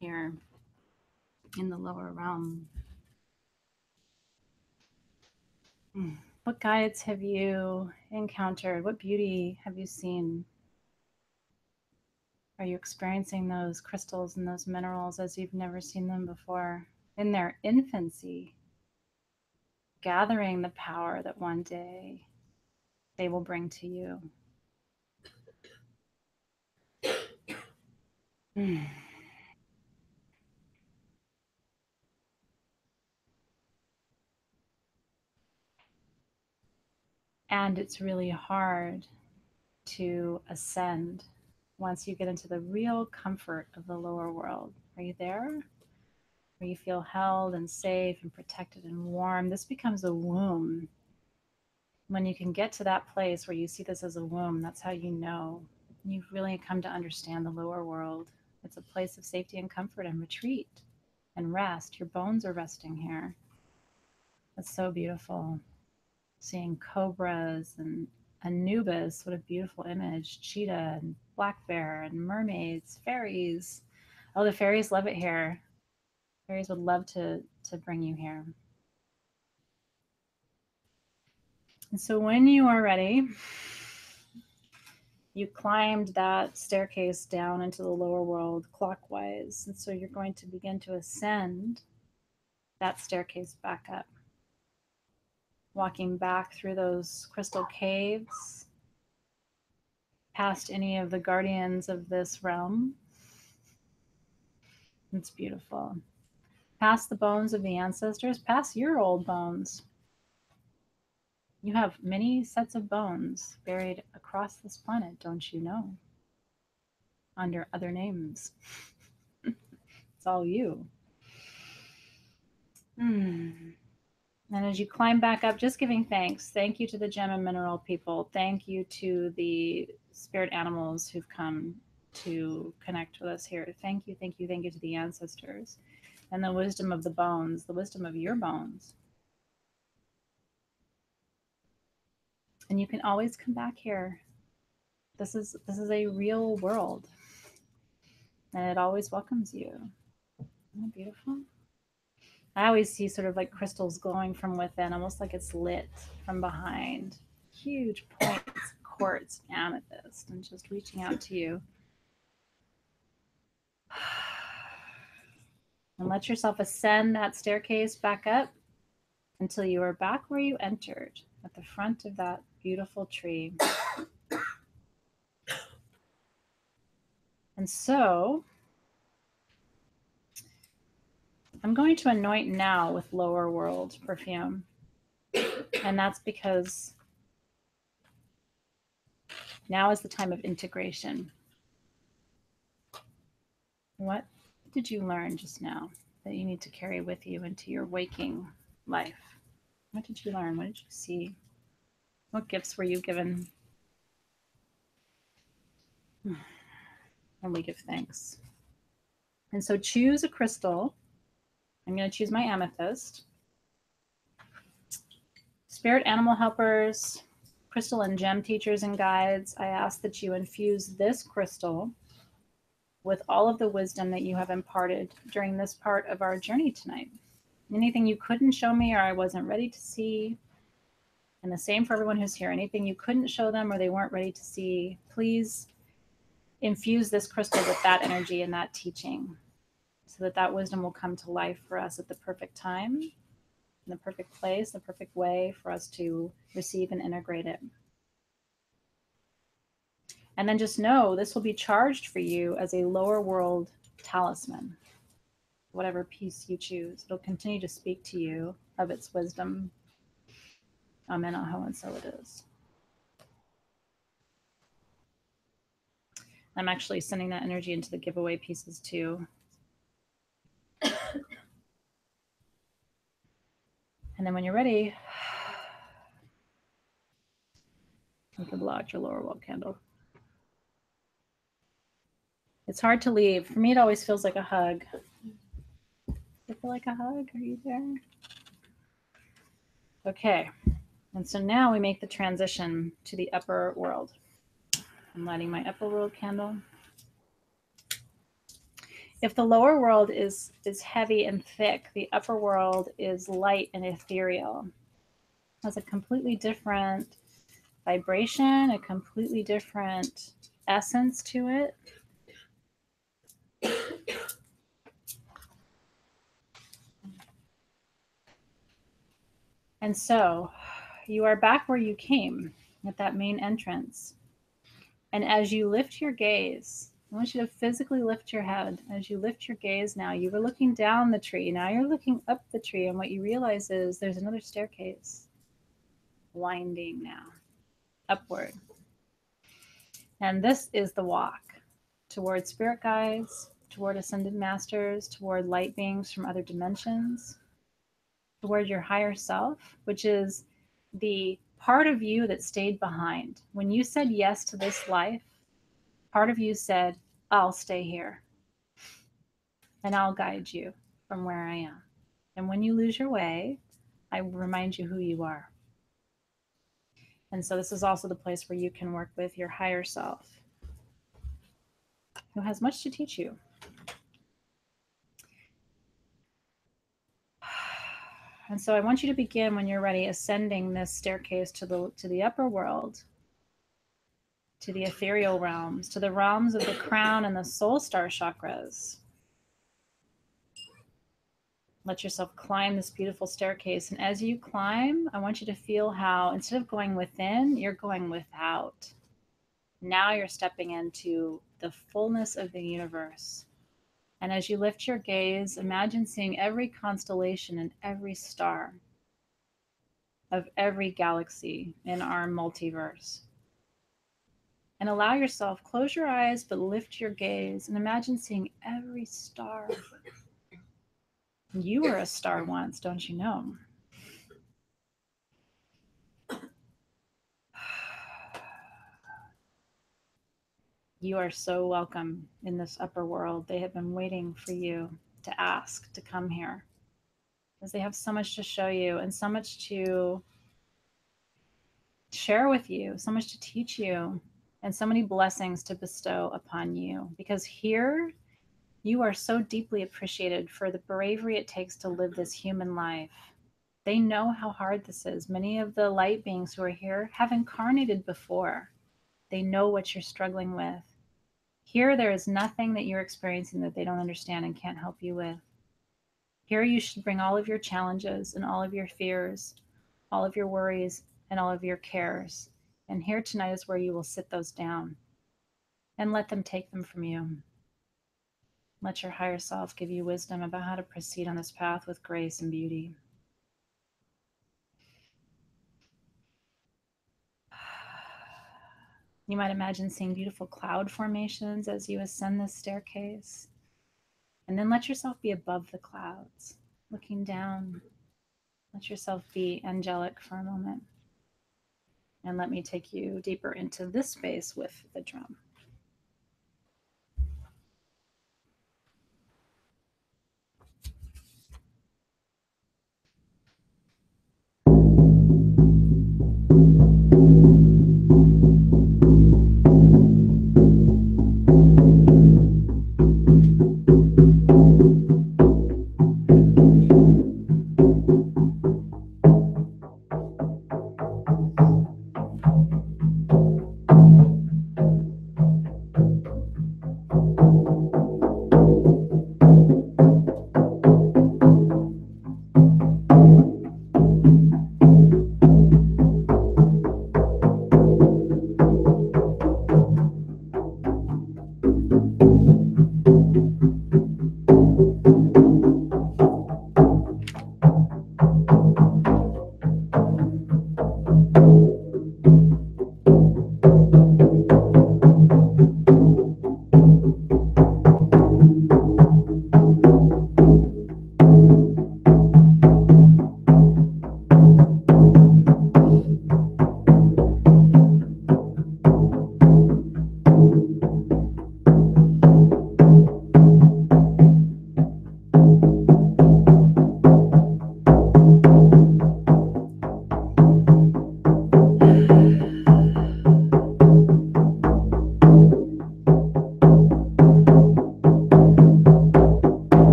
here in the lower realm? What guides have you encountered? What beauty have you seen? Are you experiencing those crystals and those minerals as you've never seen them before in their infancy, gathering the power that one day they will bring to you? And it's really hard to ascend once you get into the real comfort of the lower world. Are you there? Where you feel held and safe and protected and warm. This becomes a womb. When you can get to that place where you see this as a womb, that's how you know you've really come to understand the lower world. It's a place of safety and comfort and retreat and rest. Your bones are resting here. That's so beautiful. Seeing cobras and Anubis, what a beautiful image. Cheetah and black bear and mermaids, fairies. Oh, the fairies love it here. Fairies would love to bring you here. And so when you are ready, you climbed that staircase down into the lower world clockwise. And so you're going to begin to ascend that staircase back up, walking back through those crystal caves, past any of the guardians of this realm. It's beautiful. Past the bones of the ancestors, past your old bones. You have many sets of bones buried across this planet, don't you know? Under other names. It's all you. And as you climb back up, just giving thanks. Thank you to the gem and mineral people. Thank you to the spirit animals who've come to connect with us here. Thank you, thank you, thank you to the ancestors. And the wisdom of the bones, the wisdom of your bones. And you can always come back here. This is a real world. And it always welcomes you. Isn't that beautiful? I always see sort of like crystals glowing from within, almost like it's lit from behind. Huge points, quartz, amethyst, and just reaching out to you. And let yourself ascend that staircase back up until you are back where you entered, at the front of that beautiful tree. And so I'm going to anoint now with lower world perfume. And that's because now is the time of integration. What did you learn just now that you need to carry with you into your waking life? What did you learn? What did you see? What gifts were you given? And we give thanks. And so choose a crystal. I'm going to choose my amethyst. Spirit animal helpers, crystal and gem teachers and guides, I ask that you infuse this crystal with all of the wisdom that you have imparted during this part of our journey tonight. Anything you couldn't show me or I wasn't ready to see, and the same for everyone who's here, anything you couldn't show them or they weren't ready to see, please infuse this crystal with that energy and that teaching so that that wisdom will come to life for us at the perfect time, in the perfect place, the perfect way for us to receive and integrate it. And then just know this will be charged for you as a lower world talisman, whatever piece you choose. It'll continue to speak to you of its wisdom. Amen, aho, and so it is. I'm actually sending that energy into the giveaway pieces too. And then when you're ready, you can blow out your lower world candle. It's hard to leave. For me, it always feels like a hug. Does it feel like a hug? Are you there? Okay. And so now we make the transition to the upper world. I'm lighting my upper world candle. If the lower world is heavy and thick, the upper world is light and ethereal. It has a completely different vibration, a completely different essence to it. And so you are back where you came, at that main entrance. And as you lift your gaze, I want you to physically lift your head. As you lift your gaze now, you were looking down the tree. Now you're looking up the tree. And what you realize is there's another staircase winding now upward. And this is the walk toward spirit guides, toward ascended masters, toward light beings from other dimensions, toward your higher self, which is the part of you that stayed behind. When you said yes to this life, part of you said, I'll stay here and I'll guide you from where I am. And when you lose your way, I remind you who you are. And so this is also the place where you can work with your higher self, who has much to teach you. And so I want you to begin, when you're ready, ascending this staircase to the upper world, to the ethereal realms, to the realms of the crown and the soul star chakras. Let yourself climb this beautiful staircase. And as you climb, I want you to feel how, instead of going within, you're going without. Now you're stepping into the fullness of the universe. And as you lift your gaze, imagine seeing every constellation and every star of every galaxy in our multiverse. And allow yourself, close your eyes, but lift your gaze and imagine seeing every star. You were a star once, don't you know? You are so welcome in this upper world. They have been waiting for you to ask to come here, because they have so much to show you and so much to share with you, so much to teach you, and so many blessings to bestow upon you. Because here, you are so deeply appreciated for the bravery it takes to live this human life. They know how hard this is. Many of the light beings who are here have incarnated before. They know what you're struggling with. Here, there is nothing that you're experiencing that they don't understand and can't help you with. Here, you should bring all of your challenges and all of your fears, all of your worries, and all of your cares. And here tonight is where you will sit those down and let them take them from you. Let your higher self give you wisdom about how to proceed on this path with grace and beauty. You might imagine seeing beautiful cloud formations as you ascend this staircase. And then let yourself be above the clouds, looking down. Let yourself be angelic for a moment. And let me take you deeper into this space with the drum.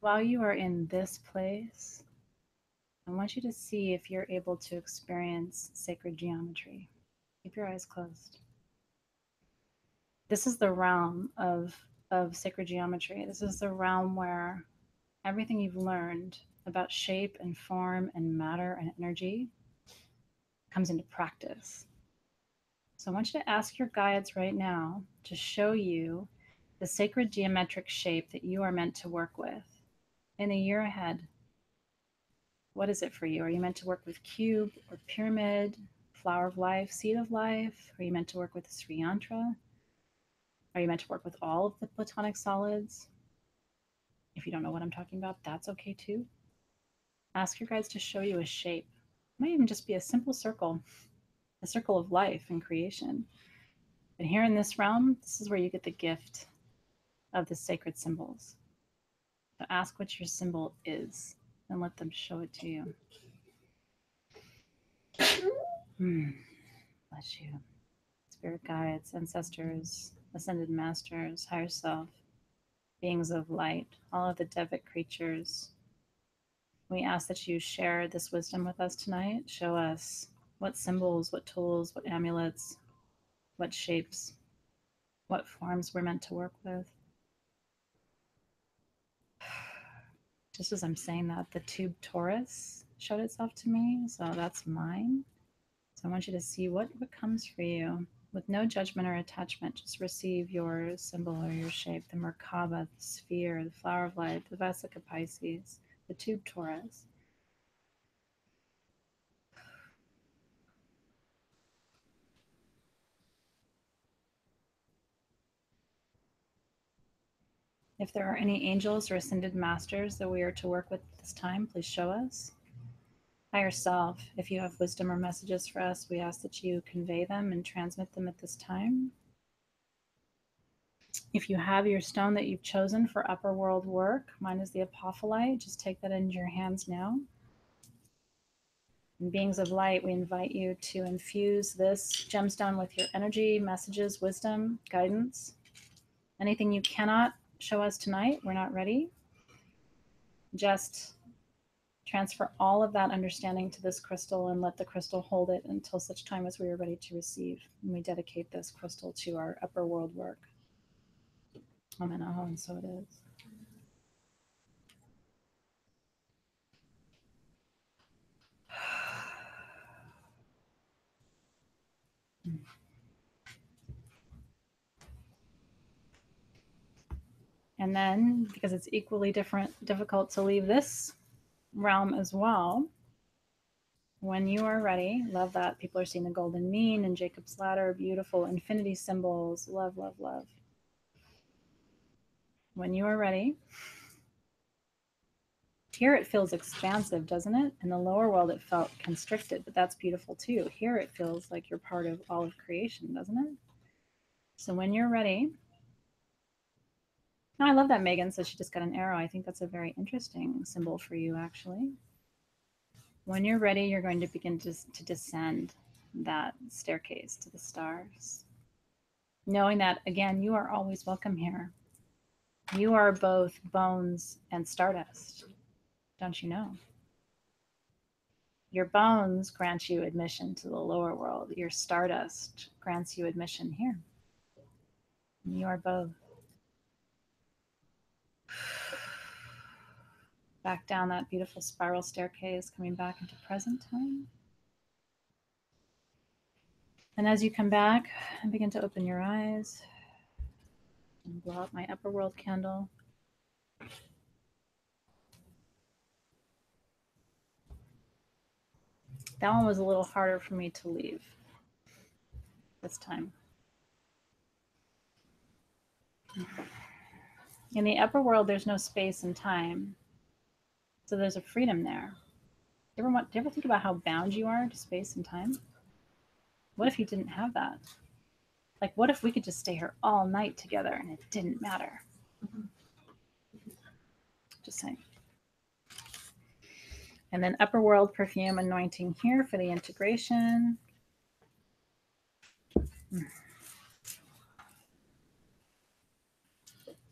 While you are in this place, I want you to see if you're able to experience sacred geometry. Keep your eyes closed. This is the realm of sacred geometry. This is the realm where everything you've learned about shape and form and matter and energy comes into practice. So I want you to ask your guides right now to show you the sacred geometric shape that you are meant to work with in the year ahead. What is it for you? Are you meant to work with cube or pyramid, flower of life, seed of life? Are you meant to work with Sri Yantra? Are you meant to work with all of the platonic solids? If you don't know what I'm talking about, that's okay too. Ask your guides to show you a shape. It might even just be a simple circle, a circle of life and creation. But here in this realm, this is where you get the gift of the sacred symbols. So ask what your symbol is and let them show it to you. Bless you. Spirit guides, ancestors, ascended masters, higher self, beings of light, all of the Devic creatures. We ask that you share this wisdom with us tonight. Show us what symbols, what tools, what amulets, what shapes, what forms we're meant to work with. Just as I'm saying that, the tube torus showed itself to me, so that's mine. So I want you to see what comes for you with no judgment or attachment. Just receive your symbol or your shape, the Merkaba, the sphere, the flower of life, the Vesica Pisces, the tube torus. If there are any angels or ascended masters that we are to work with this time, please show us. Higher self, if you have wisdom or messages for us, we ask that you convey them and transmit them at this time. If you have your stone that you've chosen for upper world work, mine is the apophyllite, just take that into your hands now. And beings of light, we invite you to infuse this gemstone with your energy, messages, wisdom, guidance. Anything you cannot show us tonight, we're not ready. Just transfer all of that understanding to this crystal and let the crystal hold it until such time as we are ready to receive. And we dedicate this crystal to our upper world work. Amen. Oh, and so it is. And then, because it's equally difficult to leave this realm as well, when you are ready, love that people are seeing the golden mean and Jacob's ladder, beautiful infinity symbols, love, love, love. When you are ready, here it feels expansive, doesn't it? In the lower world, it felt constricted, but that's beautiful too. Here it feels like you're part of all of creation, doesn't it? So when you're ready, oh, I love that Megan says she just got an arrow. I think that's a very interesting symbol for you, actually. When you're ready, you're going to begin to descend that staircase to the stars. Knowing that, again, you are always welcome here. You are both bones and stardust. Don't you know? Your bones grant you admission to the lower world. Your stardust grants you admission here. You are both. Back down that beautiful spiral staircase, coming back into present time. And as you come back and begin to open your eyes and blow out my upper world candle. That one was a little harder for me to leave this time. In the upper world, there's no space and time. So there's a freedom there. Do you ever think about how bound you are to space and time? What if you didn't have that? Like, what if we could just stay here all night together and it didn't matter? Just saying. And then upper world perfume anointing here for the integration.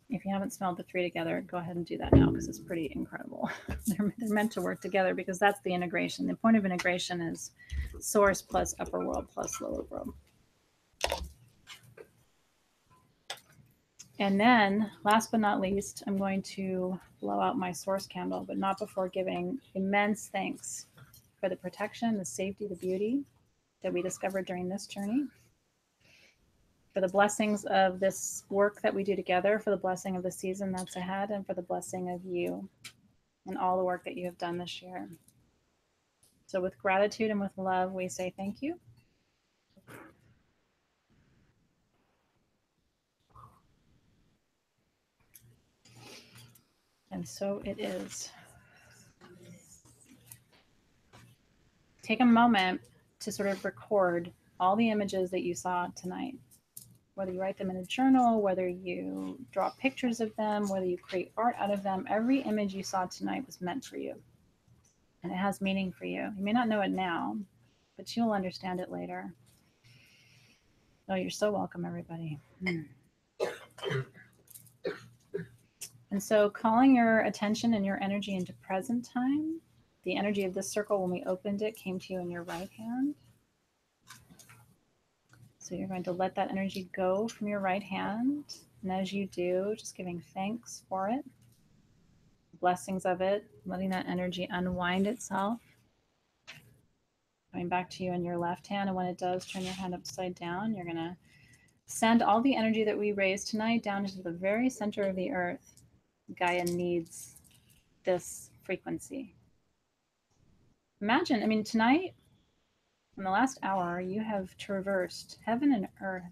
If you haven't smelled the three together, go ahead and do that now because it's pretty incredible. They're meant to work together because that's the integration. The point of integration is source plus upper world plus lower world. And then, last but not least, I'm going to blow out my source candle, but not before giving immense thanks for the protection, the safety, the beauty that we discovered during this journey, for the blessings of this work that we do together, for the blessing of the season that's ahead, and for the blessing of you and all the work that you have done this year. So with gratitude and with love, we say thank you. And so it is. Take a moment to sort of record all the images that you saw tonight. Whether you write them in a journal, whether you draw pictures of them, whether you create art out of them, every image you saw tonight was meant for you. And it has meaning for you. You may not know it now, but you'll understand it later. Oh, you're so welcome, everybody. And so calling your attention and your energy into present time, the energy of this circle when we opened it came to you in your right hand. So you're going to let that energy go from your right hand. And as you do, just giving thanks for it, blessings of it, letting that energy unwind itself. Coming back to you in your left hand. And when it does, turn your hand upside down. You're going to send all the energy that we raised tonight down into the very center of the earth. Gaia needs this frequency. Imagine, I mean, tonight, in the last hour, you have traversed heaven and earth.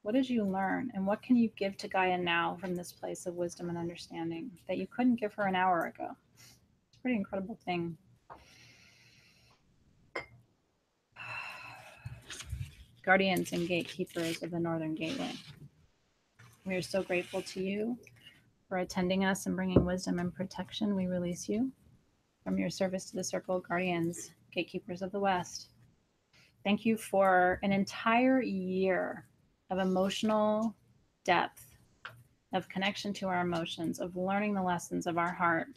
What did you learn? And what can you give to Gaia now from this place of wisdom and understanding that you couldn't give her an hour ago? It's a pretty incredible thing. Guardians and gatekeepers of the Northern Gateway. We are so grateful to you for attending us and bringing wisdom and protection. We release you from your service to the circle, guardians, gatekeepers of the West. Thank you for an entire year of emotional depth, of connection to our emotions, of learning the lessons of our heart.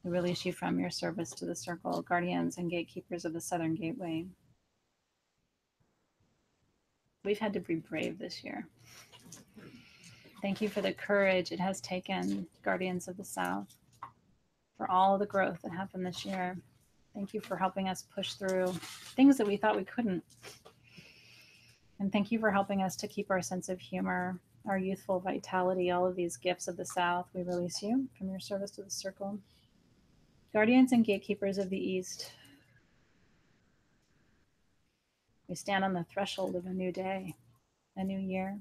We release you from your service to the circle, guardians and gatekeepers of the Southern Gateway. We've had to be brave this year. Thank you for the courage it has taken, guardians of the South, for all the growth that happened this year. Thank you for helping us push through things that we thought we couldn't. And thank you for helping us to keep our sense of humor, our youthful vitality, all of these gifts of the South. We release you from your service to the circle. Guardians and gatekeepers of the East, we stand on the threshold of a new day, a new year.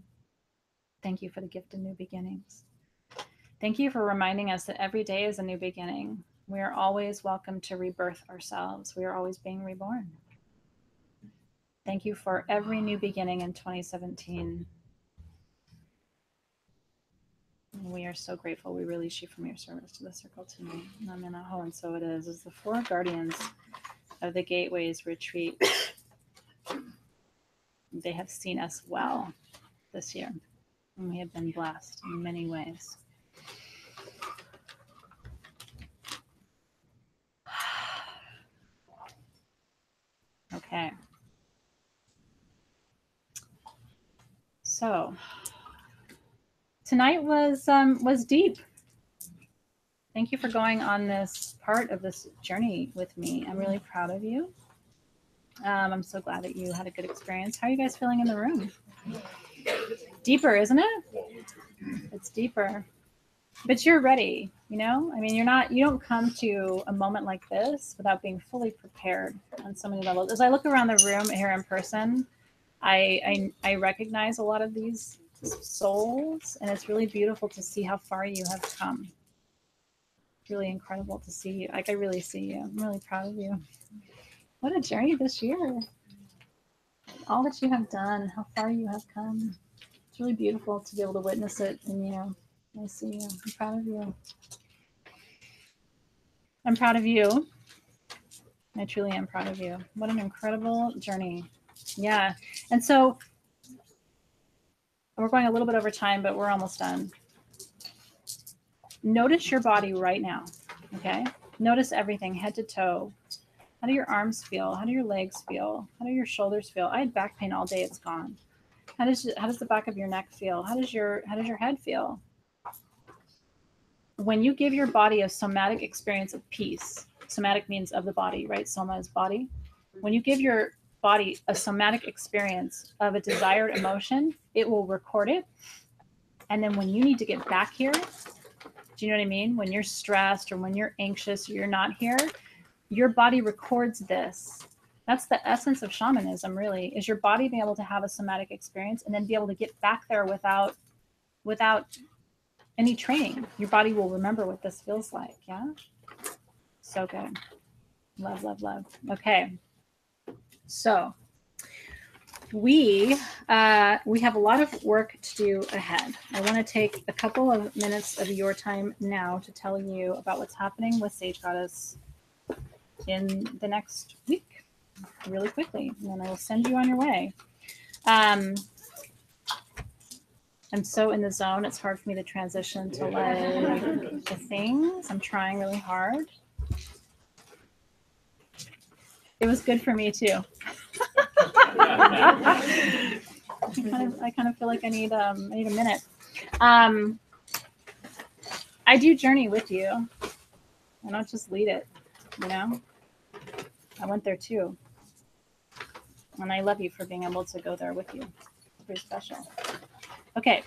Thank you for the gift of new beginnings. Thank you for reminding us that every day is a new beginning. We are always welcome to rebirth ourselves. We are always being reborn. Thank you for every new beginning in 2017. We are so grateful. We release you from your service to the circle tonight. Namaha, and so it is. As the four guardians of the Gateways retreat, they have seen us well this year. And we have been blessed in many ways. Okay. So tonight was deep. Thank you for going on this part of this journey with me. I'm really proud of you. I'm so glad that you had a good experience. How are you guys feeling in the room? Deeper, isn't it? It's deeper. But you're ready, you know? I mean, you don't come to a moment like this without being fully prepared on so many levels. As I look around the room here in person, I recognize a lot of these souls, and it's really beautiful to see how far you have come. It's really incredible to see you. Like, I really see you. I'm really proud of you. What a journey this year. All that you have done, how far you have come. It's really beautiful to be able to witness it in you. I see you. I'm proud of you. I'm proud of you. I truly am proud of you. What an incredible journey. Yeah. And so we're going a little bit over time, but we're almost done. Notice your body right now, okay? Notice everything, head to toe. How do your arms feel? How do your legs feel? How do your shoulders feel? I had back pain all day, it's gone. How does the back of your neck feel? How does your head feel? When you give your body a somatic experience of peace, somatic means of the body, right? Soma is body. When you give your body a somatic experience of a desired emotion, it will record it. And then when you need to get back here, do you know what I mean? When you're stressed or when you're anxious or you're not here, your body records this. That's the essence of shamanism, really, is your body being able to have a somatic experience and then be able to get back there without any training. Your body will remember what this feels like. Yeah. So good. Love, love, love. Okay. So we have a lot of work to do ahead. I want to take a couple of minutes of your time now to tell you about what's happening with Sage Goddess in the next week, really quickly, and then I will send you on your way. I'm so in the zone, it's hard for me to transition to like the things. I'm trying really hard. It was good for me too. I kind of feel like I need a minute. I do journey with you. I don't just lead it, you know? I went there too. And I love you for being able to go there with you. It's pretty special. Okay.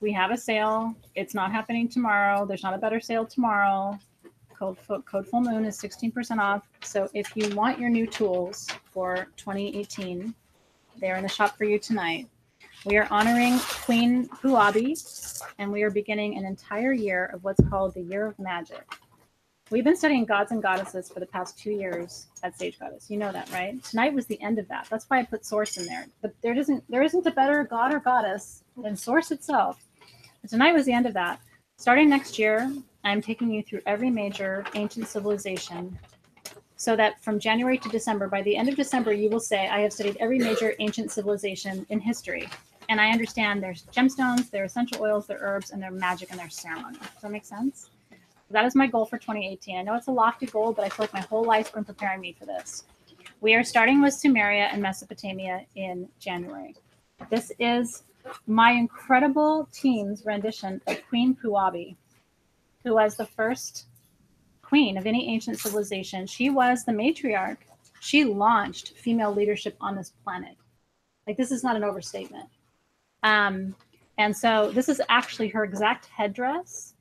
We have a sale. It's not happening tomorrow. There's not a better sale tomorrow. Code Full Moon is 16% off. So if you want your new tools for 2018, they're in the shop for you tonight. We are honoring Queen Puabi, and we are beginning an entire year of what's called the Year of Magic. We've been studying gods and goddesses for the past 2 years at Sage Goddess. You know that, right? Tonight was the end of that. That's why I put Source in there. But there isn't a better god or goddess than Source itself. But tonight was the end of that. Starting next year, I'm taking you through every major ancient civilization so that from January to December, by the end of December, you will say, I have studied every major ancient civilization in history. And I understand there's gemstones, their essential oils, their herbs, and their magic and their ceremony. Does that make sense? That is my goal for 2018. I know it's a lofty goal, but I feel like my whole life's been preparing me for this. We are starting with Sumeria and Mesopotamia in January. This is my incredible team's rendition of Queen Puabi, who was the first queen of any ancient civilization. She was the matriarch. She launched female leadership on this planet. Like, this is not an overstatement. And so this is actually her exact headdress,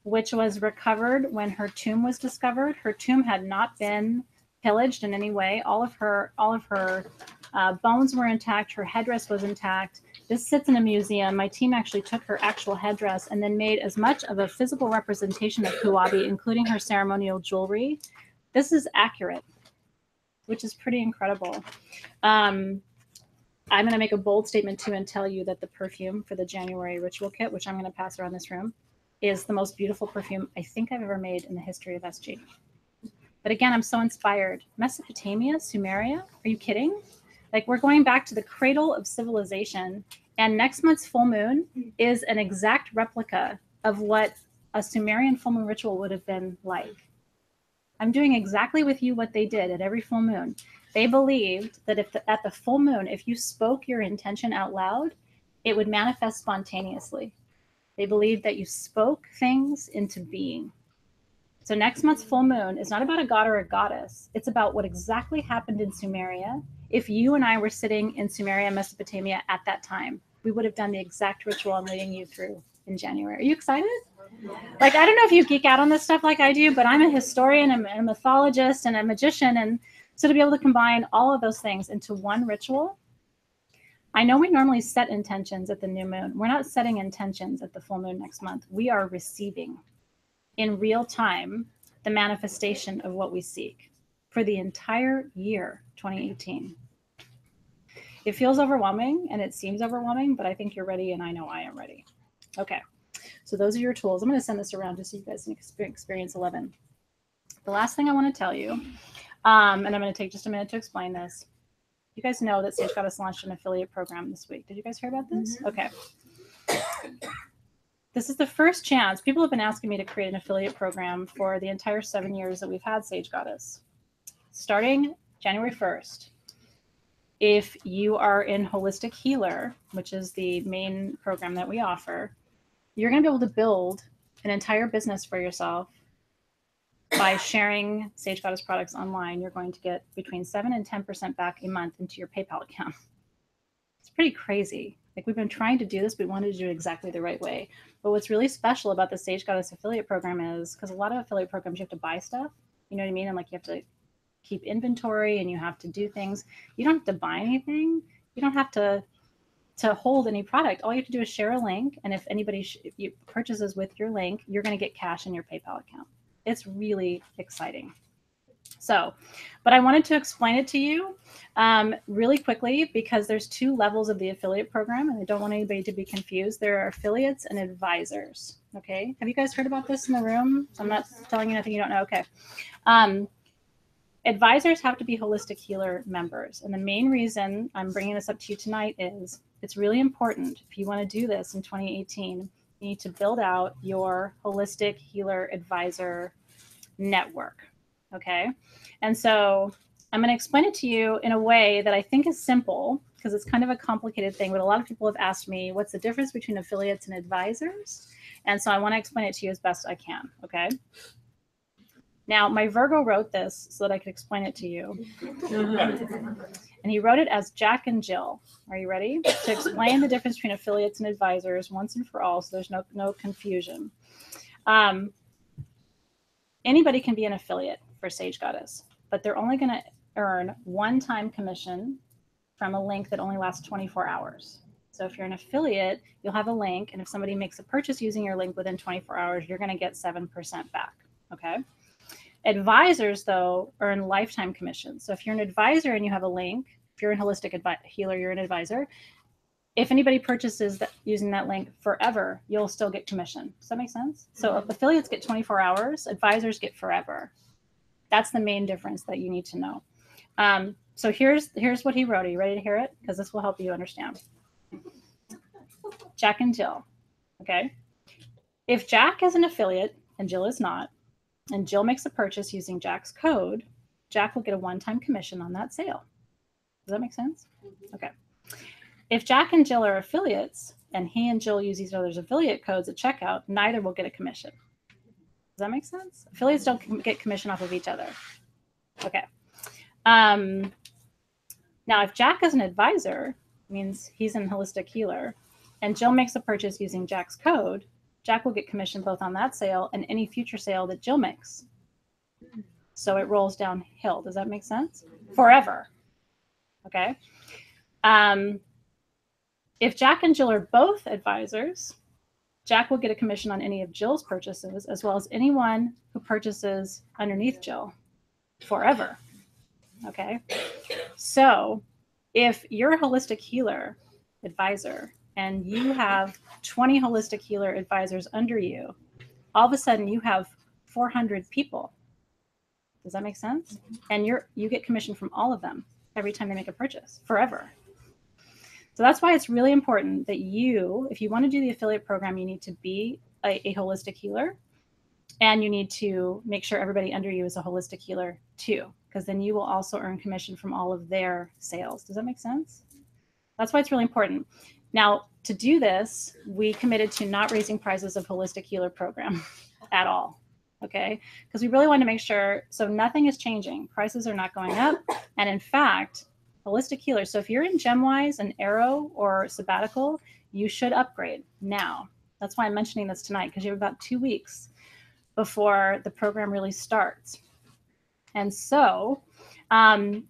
which was recovered when her tomb was discovered. Her tomb had not been pillaged in any way. All of her bones were intact. Her headdress was intact. This sits in a museum. My team actually took her actual headdress and then made as much of a physical representation of Puabi, including her ceremonial jewelry. This is accurate, which is pretty incredible. I'm going to make a bold statement too and tell you that the perfume for the January ritual kit, which I'm going to pass around this room, is the most beautiful perfume I think I've ever made in the history of SG. But again, I'm so inspired. Mesopotamia, Sumeria, are you kidding? Like, we're going back to the cradle of civilization. And next month's full moon is an exact replica of what a Sumerian full moon ritual would have been like. I'm doing exactly with you what they did at every full moon. They believed that at the full moon, if you spoke your intention out loud, it would manifest spontaneously. They believed that you spoke things into being. So next month's full moon is not about a god or a goddess. It's about what exactly happened in Sumeria. If you and I were sitting in Sumeria, Mesopotamia at that time, we would have done the exact ritual I'm leading you through in January. Are you excited? Like, I don't know if you geek out on this stuff like I do, but I'm a historian, I'm a mythologist, and a magician. And so to be able to combine all of those things into one ritual, I know we normally set intentions at the new moon. We're not setting intentions at the full moon next month. We are receiving in real time the manifestation of what we seek for the entire year 2018. It feels overwhelming and it seems overwhelming, but I think you're ready and I know I am ready. Okay, so those are your tools. I'm going to send this around just so you guys can experience 11. The last thing I want to tell you, and I'm going to take just a minute to explain this. You guys know that Sage Goddess launched an affiliate program this week. Did you guys hear about this? Mm-hmm. Okay. this is the first chance. People have been asking me to create an affiliate program for the entire 7 years that we've had Sage Goddess. Starting January 1st, if you are in Holistic Healer, which is the main program that we offer, you're going to be able to build an entire business for yourself by sharing Sage Goddess products online. You're going to get between 7 and 10% back a month into your PayPal account. It's pretty crazy. Like, we've been trying to do this, but we wanted to do it exactly the right way. But what's really special about the Sage Goddess affiliate program is, because a lot of affiliate programs, you have to buy stuff, you know what I mean? And like, you have to keep inventory and you have to do things. You don't have to buy anything. You don't have to hold any product. All you have to do is share a link. And if anybody purchases with your link, you're going to get cash in your PayPal account. It's really exciting. So, but I wanted to explain it to you really quickly, because there's 2 levels of the affiliate program, and I don't want anybody to be confused. There are affiliates and advisors. Okay. Have you guys heard about this in the room? So I'm not telling you anything you don't know. Okay. Advisors have to be Holistic Healer members. And the main reason I'm bringing this up to you tonight is it's really important. If you want to do this in 2018, you need to build out your Holistic Healer Advisor network. Okay. And so I'm going to explain it to you in a way that I think is simple, because it's kind of a complicated thing. But a lot of people have asked me, what's the difference between affiliates and advisors? And so I want to explain it to you as best I can. Okay. Now, my Virgo wrote this so that I could explain it to you. And he wrote it as Jack and Jill. Are you ready? To explain the difference between affiliates and advisors once and for all, so there's no confusion. Anybody can be an affiliate for Sage Goddess, but they're only going to earn one-time commission from a link that only lasts 24 hours. So if you're an affiliate, you'll have a link, and if somebody makes a purchase using your link within 24 hours, you're going to get 7% back. Okay. Advisors, though, earn lifetime commission. So if you're an advisor and you have a link, if you're a Holistic Healer, you're an advisor. If anybody purchases using that link forever, you'll still get commission. Does that make sense? So affiliates get 24 hours, advisors get forever. That's the main difference that you need to know. So here's what he wrote. Are you ready to hear it? Because this will help you understand. Jack and Jill. Okay. If Jack is an affiliate and Jill is not, and Jill makes a purchase using Jack's code, Jack will get a one-time commission on that sale. Does that make sense? Okay. If Jack and Jill are affiliates and he and Jill use each other's affiliate codes at checkout, neither will get a commission. Does that make sense? Affiliates don't get commission off of each other. Okay. Now, if Jack is an advisor, means he's in Holistic Healer, and Jill makes a purchase using Jack's code, Jack will get commission both on that sale and any future sale that Jill makes. So it rolls downhill. Does that make sense? Forever. Okay. If Jack and Jill are both advisors, Jack will get a commission on any of Jill's purchases, as well as anyone who purchases underneath Jill forever. Okay. So if you're a Holistic Healer advisor and you have 20 Holistic Healer advisors under you, all of a sudden you have 400 people. Does that make sense? And you get commission from all of them every time they make a purchase forever. So that's why it's really important that if you want to do the affiliate program, you need to be a Holistic Healer, and you need to make sure everybody under you is a Holistic Healer too, because then you will also earn commission from all of their sales. Does that make sense? That's why it's really important. Now, to do this, we committed to not raising prices of Holistic Healer program at all. Okay, because we really want to make sure, so nothing is changing. Prices are not going up. And in fact, Holistic Healer, so if you're in GemWise and Arrow or Sabbatical, you should upgrade now. That's why I'm mentioning this tonight, because you have about 2 weeks before the program really starts. And so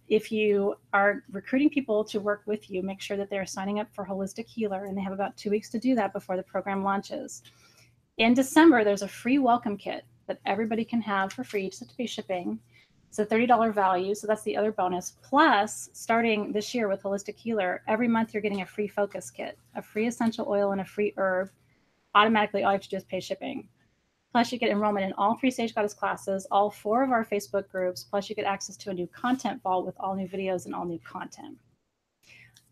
if you are recruiting people to work with you, make sure that they're signing up for Holistic Healer, and they have about 2 weeks to do that before the program launches. In December, there's a free welcome kit that everybody can have for free, just have to pay shipping. It's a $30 value, so that's the other bonus. Plus, starting this year with Holistic Healer, every month you're getting a free focus kit, a free essential oil and a free herb. Automatically, all you have to do is pay shipping. Plus, you get enrollment in all 3 Sage Goddess classes, all 4 of our Facebook groups, plus you get access to a new content vault with all new videos and all new content.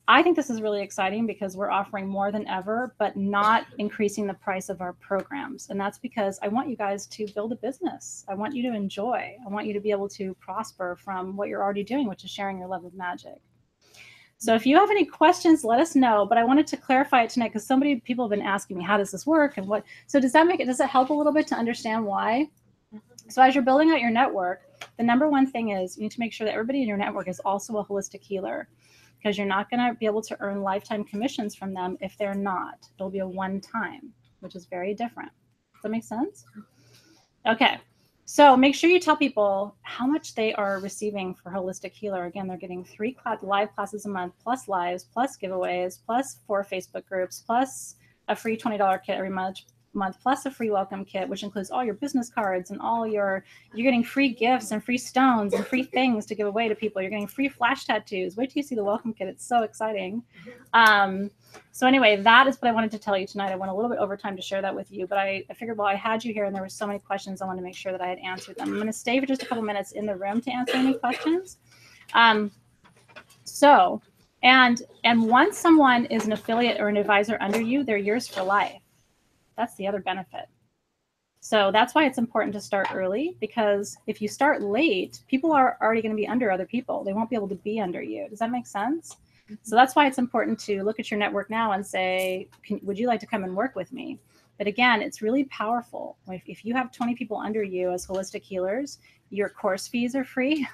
I think this is really exciting because we're offering more than ever, but not increasing the price of our programs. And that's because I want you guys to build a business. I want you to enjoy. I want you to be able to prosper from what you're already doing, which is sharing your love of magic. So if you have any questions, let us know. But I wanted to clarify it tonight because people have been asking me, how does this work and what? So does it help a little bit to understand why? So as you're building out your network, the number one thing is you need to make sure that everybody in your network is also a holistic healer, because you're not going to be able to earn lifetime commissions from them if they're not. It'll be a one-time, which is very different. Does that make sense? Okay. So make sure you tell people how much they are receiving for Holistic Healer. Again, they're getting 3 live classes a month, plus lives, plus giveaways, plus 4 Facebook groups, plus a free $20 kit every month, plus a free welcome kit, which includes all your business cards and you're getting free gifts and free stones and free things to give away to people. You're getting free flash tattoos. Wait till you see the welcome kit. It's so exciting. So anyway, that is what I wanted to tell you tonight. I went a little bit over time to share that with you, but I figured while I had you here and there were so many questions, I wanted to make sure that I had answered them. I'm going to stay for just a couple minutes in the room to answer any questions. And once someone is an affiliate or an advisor under you, they're yours for life. That's the other benefit. So that's why it's important to start early, because if you start late, people are already going to be under other people. They won't be able to be under you. Does that make sense? So that's why it's important to look at your network now and say, would you like to come and work with me? But again, it's really powerful. If you have 20 people under you as holistic healers, your course fees are free.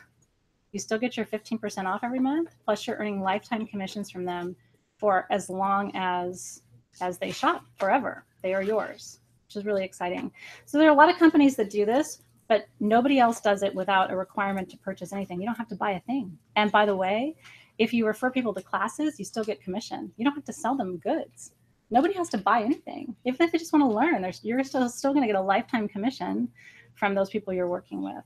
You still get your 15% off every month. Plus you're earning lifetime commissions from them for as long as they shop, forever. They are yours, which is really exciting. So there are a lot of companies that do this, but nobody else does it without a requirement to purchase anything. You don't have to buy a thing. And by the way, if you refer people to classes, you still get commission. You don't have to sell them goods. Nobody has to buy anything. If they just want to learn, you're still going to get a lifetime commission from those people you're working with.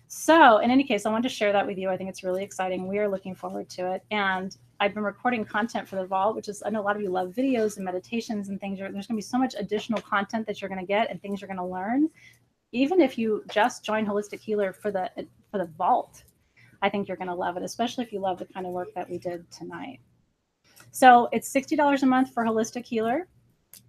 So in any case, I wanted to share that with you. I think it's really exciting. We are looking forward to it. And I've been recording content for the vault, which is, I know a lot of you love videos and meditations and things. There's going to be so much additional content that you're going to get and things you're going to learn. Even if you just join Holistic Healer for the vault, I think you're going to love it, especially if you love the kind of work that we did tonight. So it's $60 a month for Holistic Healer.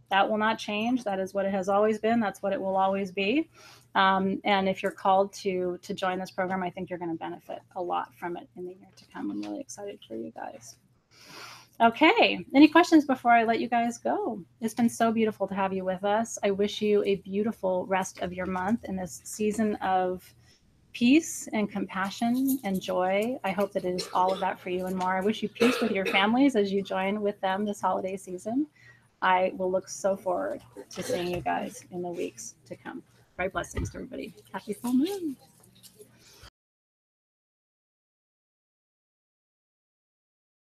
That will not change. That is what it has always been. That's what it will always be. And if you're called to join this program, I think you're going to benefit a lot from it in the year to come. I'm really excited for you guys. Okay, any questions before I let you guys go? It's been so beautiful to have you with us. I wish you a beautiful rest of your month in this season of peace and compassion and joy. I hope that it is all of that for you and more. I wish you peace with your families as you join with them this holiday season. I will look so forward to seeing you guys in the weeks to come. Bright blessings to everybody. Happy full moon.